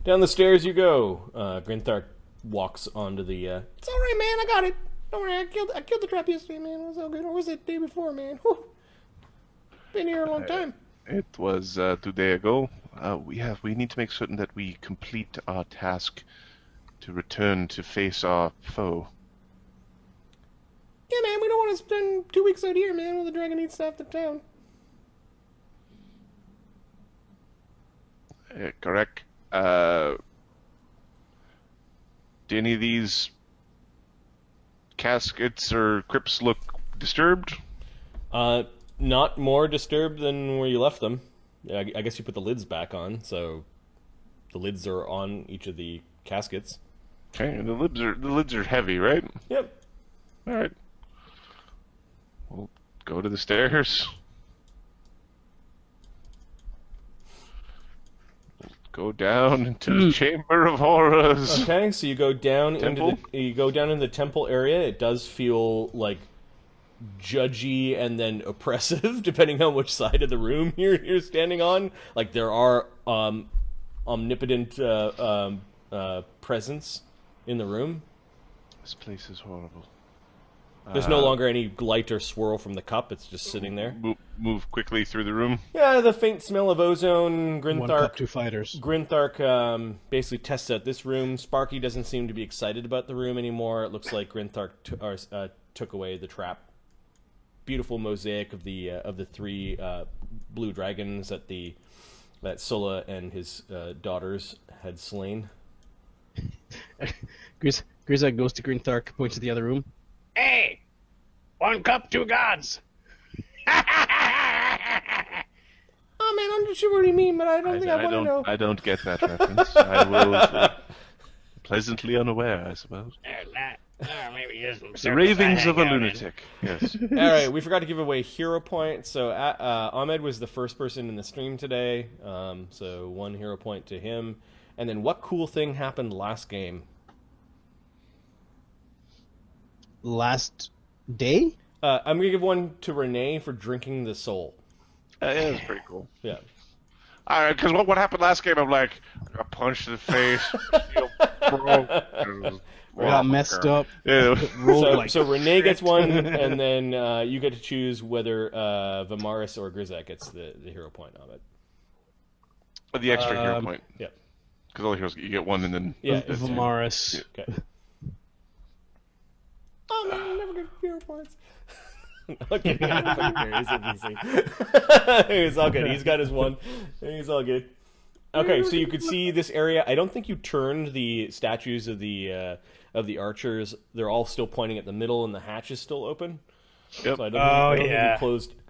Down the stairs you go. Grinthark walks onto the. It's all right, man. I got it. Don't worry. I killed the trap yesterday, man. It was all good. Or was it the day before, man? Whew. Been here a long time. It was 2 days ago. We need to make certain that we complete our task to return to face our foe. Yeah, man. We don't want to spend 2 weeks out here, man. While the dragon eats half the town. Correct. Do any of these caskets or crypts look disturbed? Not more disturbed than where you left them. I guess you put the lids back on, so the lids are on each of the caskets. Okay, and the lids are heavy, right? Yep. All right. We'll go to the stairs. Go down into the Chamber of Horrors. Okay, so you go down Temple? into the temple area. It does feel like judgy and then oppressive, depending on which side of the room you're standing on. Like there are omnipotent presence in the room. This place is horrible. There's no longer any light or swirl from the cup. It's just sitting there. Move quickly through the room. Yeah, the faint smell of ozone. One cup, 2 fighters. Grinthark basically tests out this room. Sparky doesn't seem to be excited about the room anymore. It looks like Grinthark took away the trap. Beautiful mosaic of the 3 blue dragons that Sulla and his daughters had slain. Grizak goes to Grinthark, points to the other room. Hey! One cup, two gods. Oh man, I'm not sure what you mean, but I don't think I want to know. I don't get that reference. I will pleasantly unaware, I suppose. Maybe just The ravings of a lunatic. Yes. All right, we forgot to give away hero point. So Ahmed was the first person in the stream today, so 1 hero point to him. And then, what cool thing happened last game? Last day? I'm gonna give one to Renee for drinking the soul. Yeah, that's pretty cool. Yeah. Because what happened last game, I'm like, I got punched in the face, shield broke, Got messed up. Yeah. So Renee gets one, and then you get to choose whether Vimaris or Grizak gets the hero point of it. The extra hero point. Yeah. Because all the heroes, you get one and then... Yeah. Vimaris. Okay. Oh man, I'll never get hero points. Okay, I don't fucking care. He's NPC. It's all good. He's got his one. He's all good. Okay, so you could see this area. I don't think you turned the statues of the archers. They're all still pointing at the middle, and the hatch is still open. Yep. So I don't think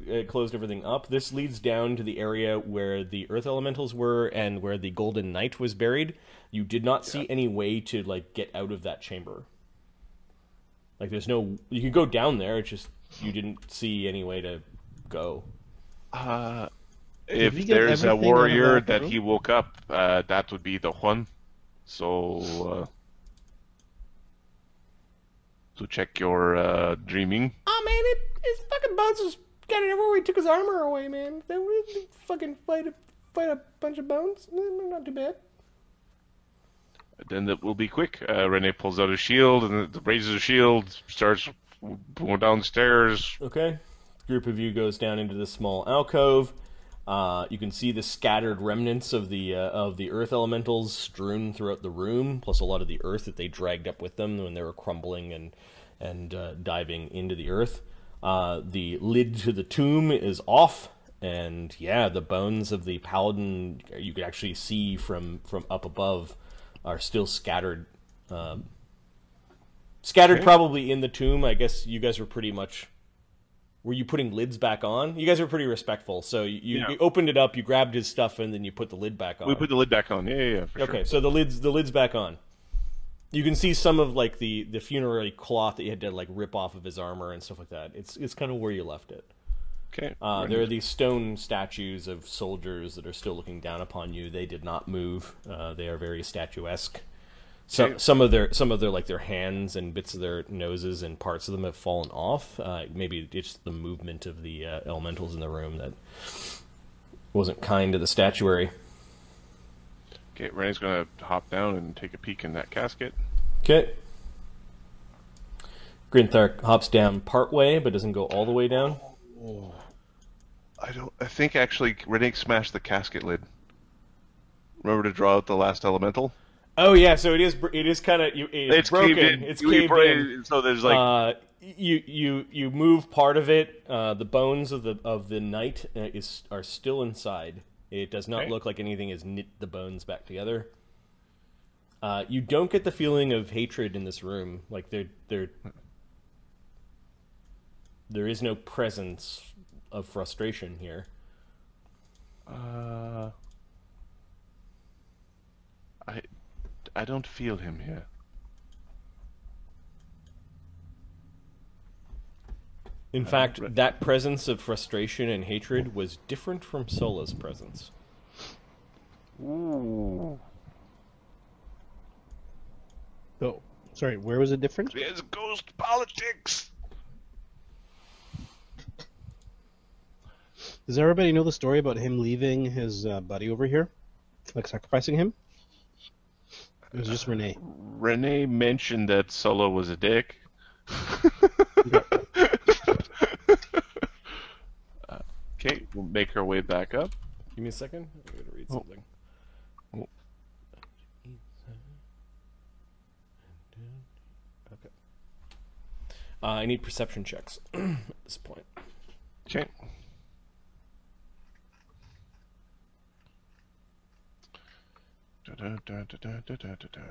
you closed everything up. This leads down to the area where the earth elementals were and where the golden knight was buried. You did not see any way to get out of that chamber. There's no. You can go down there. It's just you didn't see any way to go. If there's a warrior that he woke up, that would be the Juan. So, check your dreaming. Oh man, his fucking bones was scattered everywhere. He took his armor away, man. Then we fucking fight a bunch of bones. Not too bad. Then that will be quick. Renee pulls out a shield and raises a shield, starts going downstairs. Okay. Group of you goes down into this small alcove. You can see the scattered remnants of the earth elementals strewn throughout the room, plus a lot of the earth that they dragged up with them when they were crumbling and diving into the earth. The lid to the tomb is off, and the bones of the paladin you could actually see from up above are still scattered. Probably in the tomb. I guess you guys were pretty much... Were you putting lids back on? You guys were pretty respectful. So you opened it up, you grabbed his stuff, and then you put the lid back on. We put the lid back on. Yeah, for sure. Okay, so the lid's back on. You can see some of the funerary cloth that you had to rip off of his armor and stuff like that. It's kind of where you left it. Okay. There are these stone statues of soldiers that are still looking down upon you. They did not move. They are very statuesque. Some of their their hands and bits of their noses and parts of them have fallen off. Maybe it's the movement of the elementals in the room that wasn't kind to the statuary. Okay, Renee's gonna hop down and take a peek in that casket. Okay. Grinthar hops down part way, but doesn't go all the way down. I think actually Renee smashed the casket lid. Remember to draw out the last elemental? Oh yeah, so it is kind of it's broken. Caved in. It's caved in. So there's you move part of it. The bones of the knight are still inside. It does not look like anything has knit the bones back together. You don't get the feeling of hatred in this room. There is no presence of frustration here. I don't feel him here. In fact, that presence of frustration and hatred was different from Sola's presence. Ooh. Oh, sorry, where was it different? There's ghost politics! Does everybody know the story about him leaving his buddy over here? Sacrificing him? It was just Renee. Renee mentioned that Solo was a dick. Okay, we'll make our way back up. Give me a second. I'm going to read something. Okay. I need perception checks at this point. Okay. Da-da-da-da-da-da-da-da.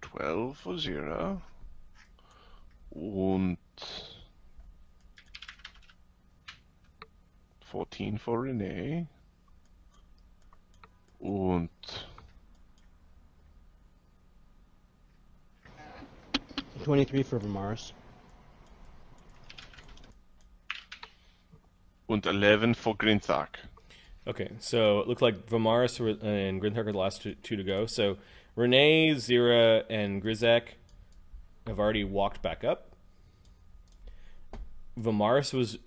12 for 0. Und 14 for Renee. Und 23 for Vimaris. und 11 for Grinthak. Okay, so it looks like Vimaris and Grinthar are the last two to go. So Renee, Zira, and Grizak have already walked back up. Vimaris was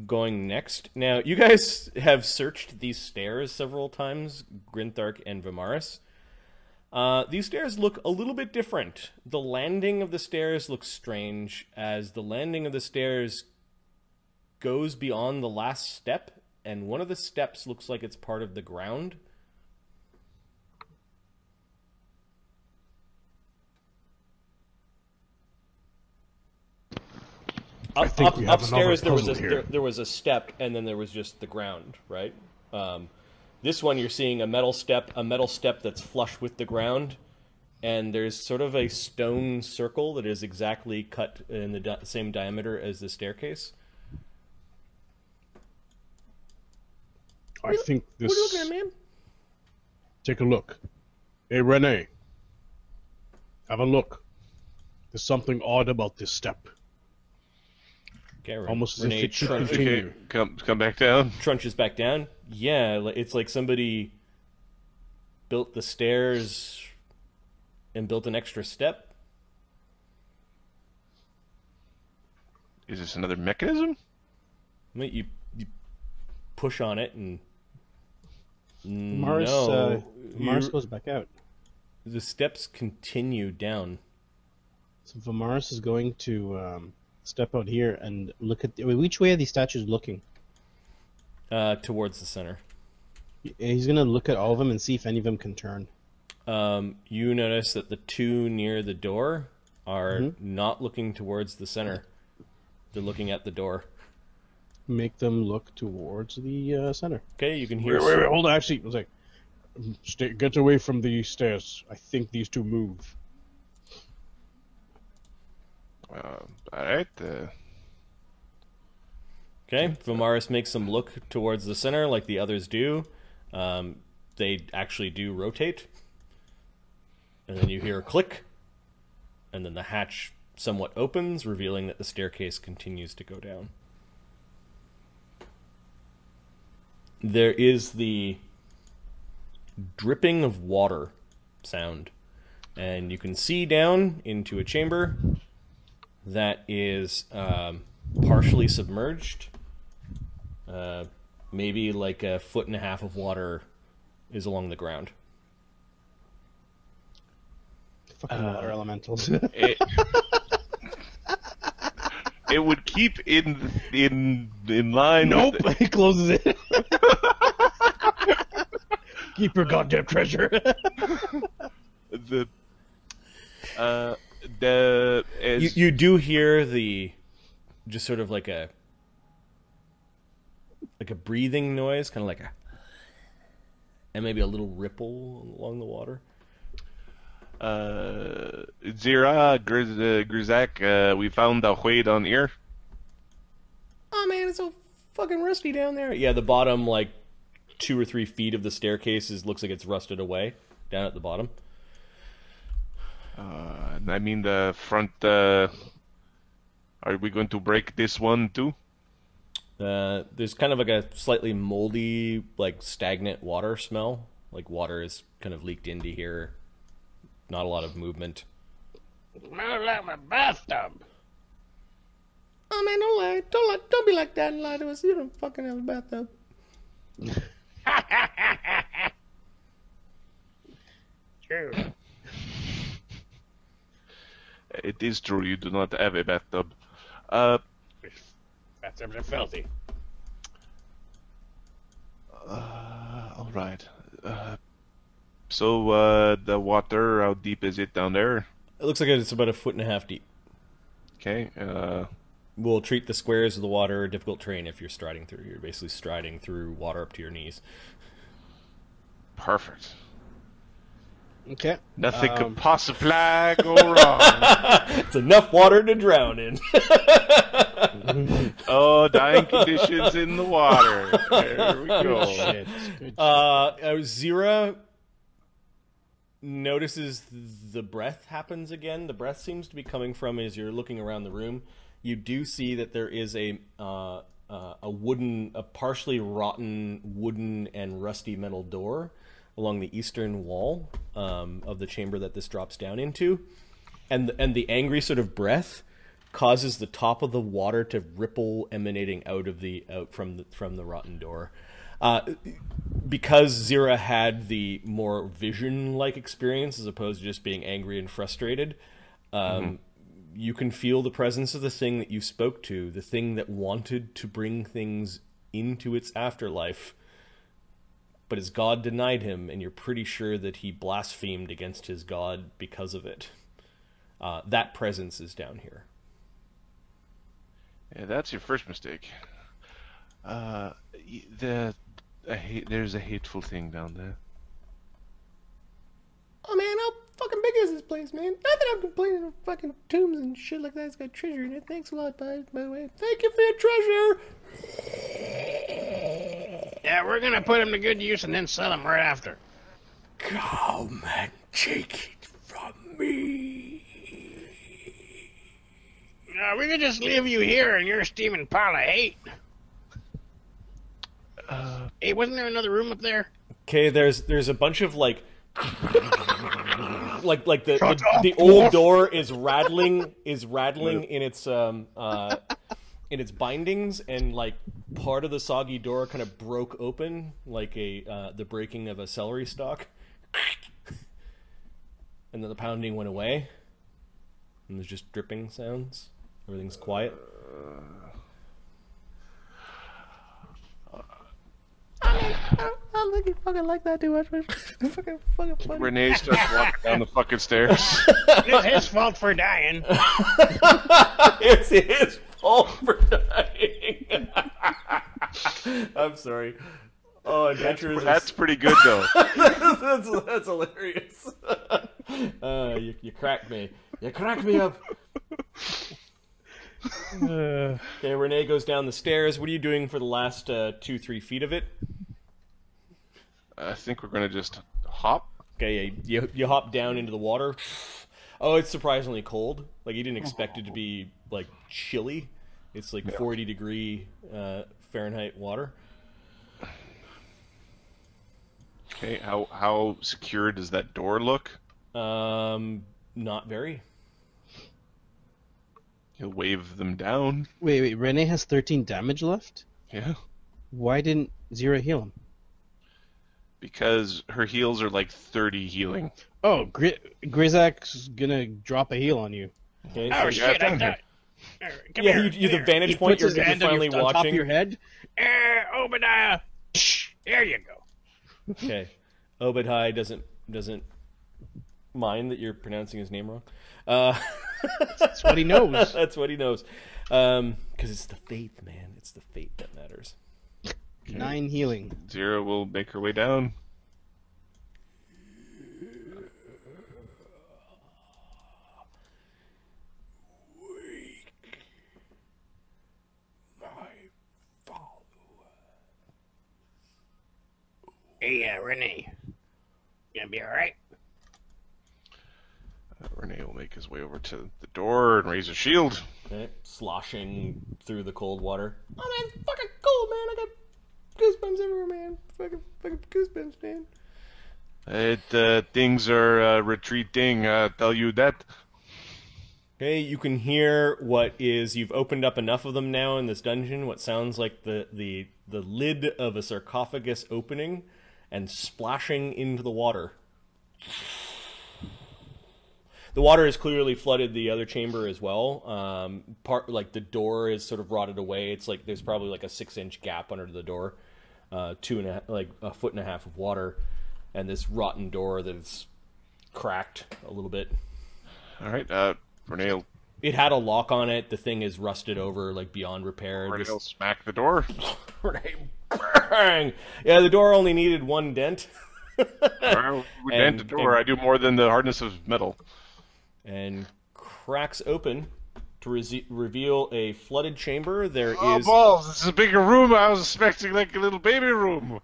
going next. Now, you guys have searched these stairs several times, Grinthark and Vimaris. These stairs look a little bit different. The landing of the stairs looks strange, as the landing of the stairs goes beyond the last step, and one of the steps looks like it's part of the ground. Upstairs there was a step, and then there was just the ground, right? This one you're seeing a metal step that's flush with the ground, and there's sort of a stone circle that is exactly cut in the same diameter as the staircase. I think this... What are you looking at, man? Take a look. Hey, Renee. Have a look. There's something odd about this step. Okay, Almost as Renee if it should continue. Okay, come back down. trunches back down. Yeah, it's like somebody built the stairs and built an extra step. Is this another mechanism? I mean, you push on it and Vimaris goes back out. the steps continue down. So Vimaris is going to step out here and look at... which way are these statues looking? Towards the center. He's going to look at all of them and see if any of them can turn. You notice that the two near the door are not looking towards the center. They're looking at the door. Make them look towards the center. Okay, you can hear... Wait, hold on. Actually, it's like, get away from the stairs. I think these two move. Alright. Okay, Vimaris makes them look towards the center like the others do. They actually do rotate. And then you hear a click. And then the hatch somewhat opens, revealing that the staircase continues to go down. There is the dripping of water sound. And you can see down into a chamber that is partially submerged. Maybe like 1.5 feet of water is along the ground. Fucking water elementals. It would keep in line. Nope, With he closes it. Keep your goddamn treasure. You do hear the just sort of like a breathing noise, kind of like and maybe a little ripple along the water. Zira, Grizak, we found the Wade on here. Oh man, it's so fucking rusty down there. Yeah, the bottom like 2 or 3 feet of the staircase looks like it's rusted away down at the bottom. I mean the front. Are we going to break this one too? There's kind of like a slightly moldy, like stagnant water smell. Like water is kind of leaked into here. Not a lot of movement. Smells like my bathtub. Oh man, don't lie. Don't be like that and lie to us. You don't fucking have a bathtub. True. It is true. You do not have a bathtub. Bathtubs are filthy. All right. So the water, how deep is it down there? It looks like it's about 1.5 feet deep. Okay. We'll treat the squares of the water difficult terrain if you're striding through. You're basically striding through water up to your knees. Perfect. Okay. Nothing could possibly go wrong. It's enough water to drown in. Oh, dying conditions in the water. There we go. Shit. Good Zira notices the breath happens again. The breath seems to be coming from, as you're looking around the room, you do see that there is a partially rotten wooden and rusty metal door along the eastern wall of the chamber that this drops down into, and the angry sort of breath causes the top of the water to ripple, emanating out from the rotten door. Because Zira had the more vision-like experience as opposed to just being angry and frustrated, you can feel the presence of the thing that you spoke to, the thing that wanted to bring things into its afterlife, but his god denied him, and you're pretty sure that he blasphemed against his god because of it. That presence is down here. Yeah, that's your first mistake. There's a hateful thing down there. Oh man, how fucking big is this place, man? Not that I'm complaining of fucking tombs and shit like that. It's got treasure in it. Thanks a lot, by the way. Thank you for your treasure! Yeah, we're gonna put him to good use and then sell him right after. Come and take it from me. We could just leave you here in your steaming pile of hate. Hey, wasn't there another room up there? Okay, there's a bunch of like the old door is rattling in its bindings, and like part of the soggy door kind of broke open like the breaking of a celery stalk, and then the pounding went away, and there's just dripping sounds. Everything's quiet. I don't think you fucking like that too much. fucking funny. Renee starts walking down the fucking stairs. It's his fault for dying. It's his fault for dying. I'm sorry. Oh, adventurers. That's pretty good though. that's hilarious. You cracked me. You cracked me up. Okay, Renee goes down the stairs. What are you doing for the last 2-3 feet of it? I think we're gonna just hop. Okay, yeah, you hop down into the water. Oh, it's surprisingly cold. Like, you didn't expect it to be like chilly. It's like 40-degree Fahrenheit water. Okay, how secure does that door look? Not very. He'll wave them down. Wait, Renee has 13 damage left? Yeah. Why didn't Zira heal him? Because her heals are like 30 healing. Oh, Grizak's gonna drop a heal on you. Okay, Oh so shit, I died. Come yeah, here. you the Here. vantage point Puts you're his hand on finally on top of watching. your head. Obadiah. There you go. Okay, Obadiah doesn't mind that you're pronouncing his name wrong. That's what he knows. That's what he knows. Because it's the faith, man. It's the faith that matters. 9 healing. Zira will make her way down. Hey, Renee. You gonna be alright? Renee will make his way over to the door and raise a shield. Okay, sloshing through the cold water. Oh man, it's fucking cold, man. I got goosebumps everywhere, man. Fucking goosebumps, man. Things are retreating, tell you that. Okay, you can hear what is, you've opened up enough of them now in this dungeon, what sounds like the lid of a sarcophagus opening and splashing into the water. The water has clearly flooded the other chamber as well. Like the door is sort of rotted away. It's like there's probably like a 6-inch gap under the door, like a foot and a half of water, and this rotten door that's cracked a little bit. All right, Renee. It had a lock on it. The thing is rusted over, like beyond repair. Renee will smack the door. Renee, bang! Yeah, the door only needed one dent. We dent the door. I do more than the hardness of metal. And cracks open to reveal a flooded chamber. There is balls! This is a bigger room. I was expecting like a little baby room.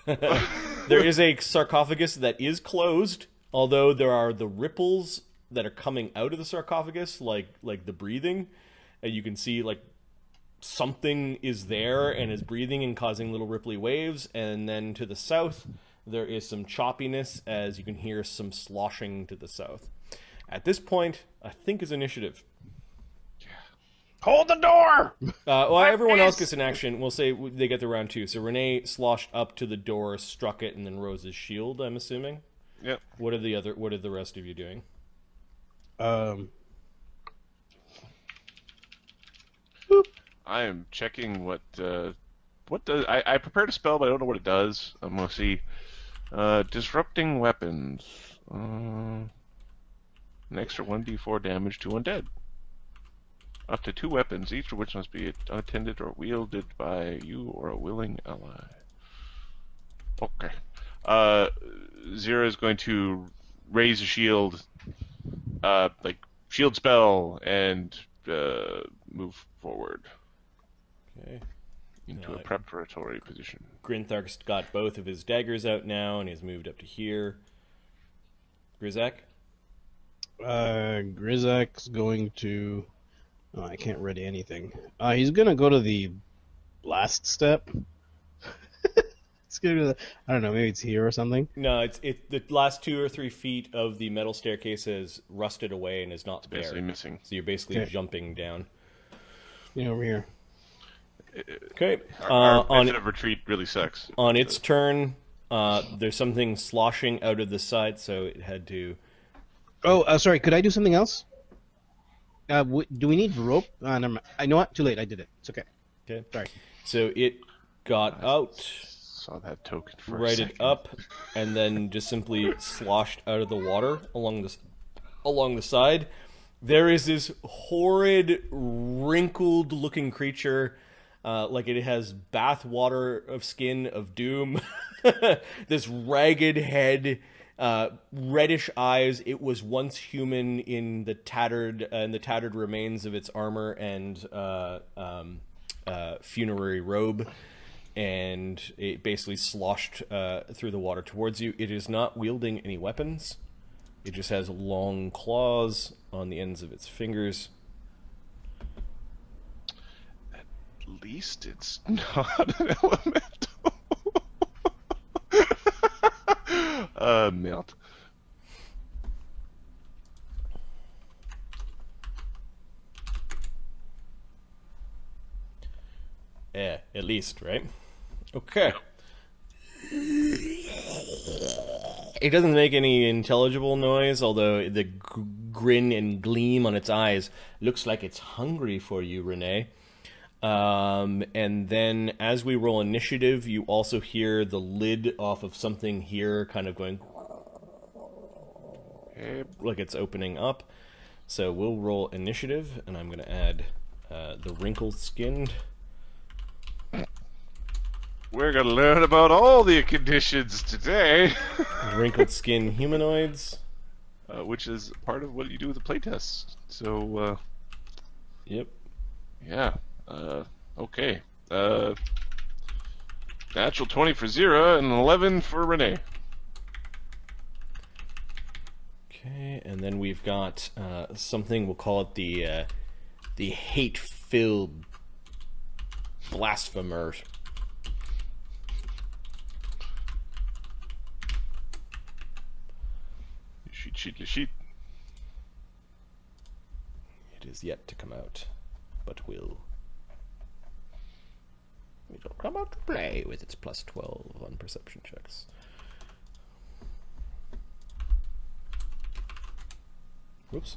there is a sarcophagus that is closed, although there are the ripples that are coming out of the sarcophagus, like the breathing, and you can see like something is there and is breathing and causing little ripply waves. And then to the south, there is some choppiness as you can hear some sloshing to the south. At this point, I think is initiative. Hold the door! Well, everyone else gets an action. We'll say they get the round 2. So Renee sloshed up to the door, struck it, and then Rose's shield, I'm assuming. Yep. What are the rest of you doing? I am checking what does I prepared a spell, but I don't know what it does. I'm gonna see disrupting weapons. An extra 1d4 damage to undead. Up to 2 weapons, each of which must be unattended or wielded by you or a willing ally. Okay. Zira is going to raise a shield, like shield spell, and move forward. Okay. Into a preparatory position. Grinthark's got both of his daggers out now, and he's moved up to here. Grizak? Grizak's going to... Oh, I can't ready anything. He's going to go to the last step. It's going to the... I don't know, maybe it's here or something. No, it's the last 2 or 3 feet of the metal staircase has rusted away and is not It's basically there. missing. So you're basically jumping down. Yeah, over here. Okay. Our On method of retreat really sucks. On its turn, there's something sloshing out of the side, so it had to... Oh, sorry, could I do something else? Do we need rope? Never mind. I know what? Too late, I did it. It's okay. Okay. Sorry. So it got out, Saw that token for a righted second. up, and then just simply sloshed out of the water along the side. There is this horrid, wrinkled-looking creature, like it has bath water of skin of doom. This ragged head, reddish eyes. It was once human in the tattered remains of its armor and funerary robe, and it basically sloshed through the water towards you. It is not wielding any weapons. It just has long claws on the ends of its fingers. At least it's not an elemental. Melt. Yeah, at least, right? Okay. It doesn't make any intelligible noise, although the grin and gleam on its eyes looks like it's hungry for you, Renee. And then as we roll initiative, you also hear the lid off of something here kind of going like it's opening up. So we'll roll initiative, and I'm going to add the wrinkled skinned. We're gonna learn about all the conditions today, Wrinkled skin humanoids. which is part of what you do with the playtests. So, Yep. yeah. Okay. Natural 20 for Zira and an 11 for Renee. Okay, and then we've got something, we'll call it the hate-filled blasphemer. Sheet. It is yet to come out, but will. It'll come out to play with its plus 12 on perception checks. Whoops.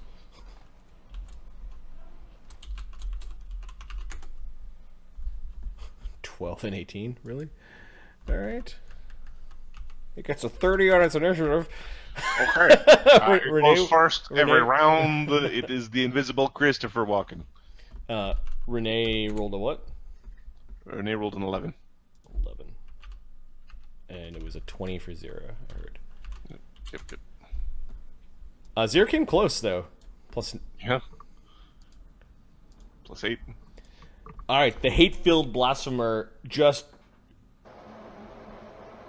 $12 and 18, really? Alright. It gets a 30 on its initiative. Okay. It Renee- goes first every Renee- round. It is the invisible Christopher Walken. Renee rolled a what? Renee rolled an 11. 11. and it was a 20 for Zira, I heard. Yep, yep. Zira came close, though. Plus... Yeah. +8. Alright, the hate-filled blasphemer just...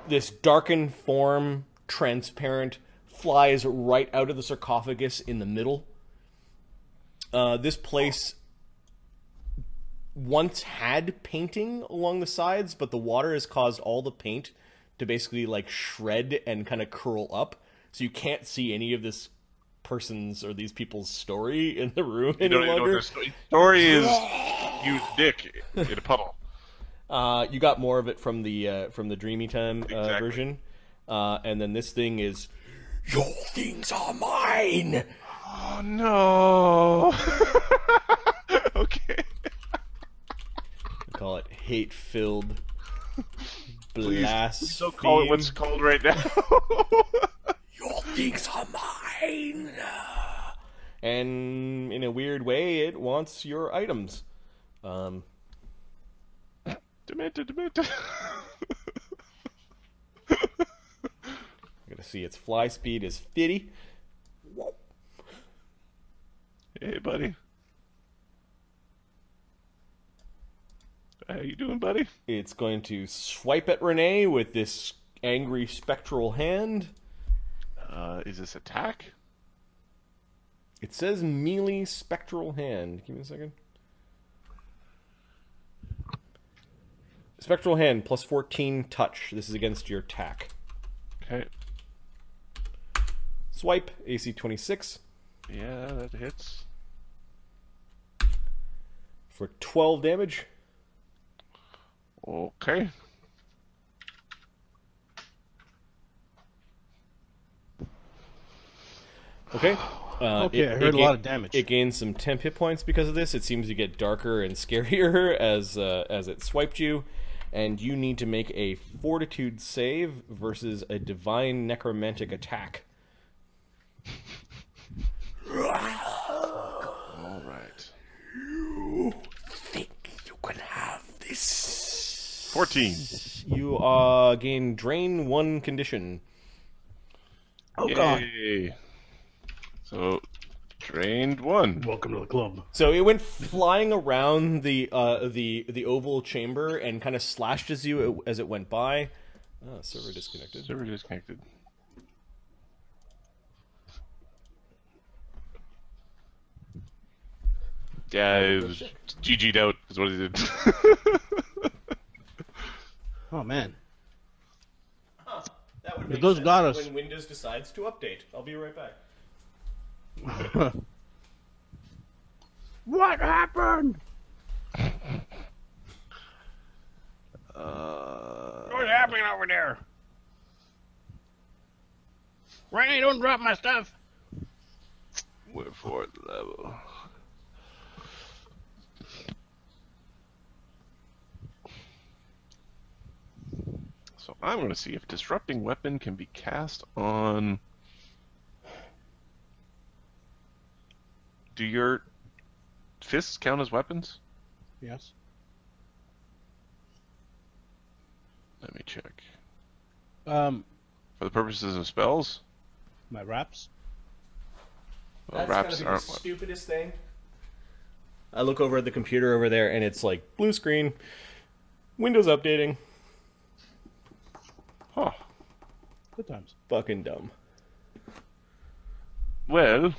This darkened form, transparent, flies right out of the sarcophagus in the middle. This place once had painting along the sides, but the water has caused all the paint to basically like shred and kind of curl up, so you can't see any of this person's or these people's story in the room any longer. The story is use dick in a puddle. You got more of it from the Dreamy Time Exactly. version, and then this thing is, your things are mine. Oh no. Okay. We call it hate-filled blasphemy. So call it what's it called right now. Your things are mine. And in a weird way, it wants your items. Demented. I gotta see its fly speed is 50. Whoa. Hey, buddy. How you doing, buddy? It's going to swipe at Renee with this angry spectral hand. Is this attack? It says melee spectral hand. Give me a second. Spectral hand plus 14 touch. This is against your attack. Okay. Swipe, AC 26. Yeah, that hits. For 12 damage. Okay. Okay. Okay, I heard a lot of damage. It gains some temp hit points because of this. It seems to get darker and scarier as it swiped you, and you need to make a Fortitude save versus a Divine Necromantic attack. All right. You think you can have this? 14. You gain Drain 1 condition. Oh god. Yay. So, drained 1. Welcome to the club. So it went flying around the oval chamber and kind of slashed as it went by. Server disconnected. Server disconnected. Yeah, it was GG'd out is what he did. Oh man. That would make Those sense got us. when Windows decides to update. I'll be right back. What happened? What's happening over there? Renee, don't drop my stuff. We're 4th level. So I'm going to see if Disrupting Weapon can be cast on... Do your fists count as weapons? Yes. Let me check. Um, For the purposes of spells? my wraps. Well, wraps aren't weapons. Stupidest thing. I look over at the computer over there, and it's like blue screen, Windows updating. Huh. Good times. Fucking dumb. Well,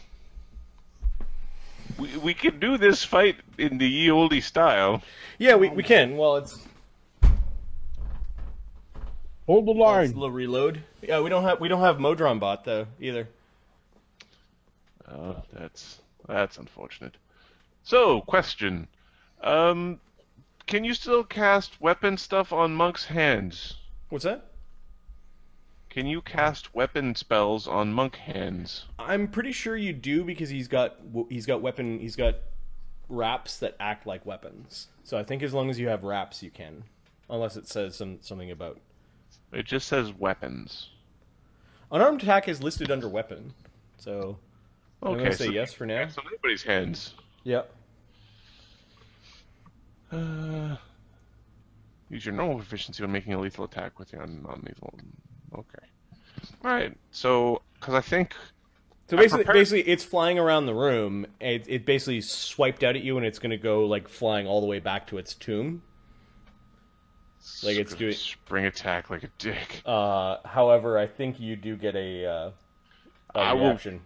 we can do this fight in the ye olde style. Yeah, we can. Well, it's Hold the a line. little reload. Yeah, we don't have Modron bot though either. Oh, that's unfortunate. So, question. Can you still cast weapon stuff on monks' hands? What's that? Can you cast weapon spells on monk hands? I'm pretty sure you do because he's got wraps that act like weapons. So I think as long as you have wraps, you can, unless it says something about It just says weapons. unarmed attack is listed under weapon. So I'm Okay, gonna say so yes for now. cast on anybody's hands. Yeah. Use your normal proficiency when making a lethal attack with your non-lethal. Okay. All right. So, because I think. So basically, it's flying around the room. It basically swiped out at you, and it's going to go like flying all the way back to its tomb. Like it's doing spring attack like a dick. However, I think you do get a reaction.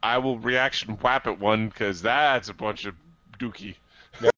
I will reaction whap at one because that's a bunch of dookie.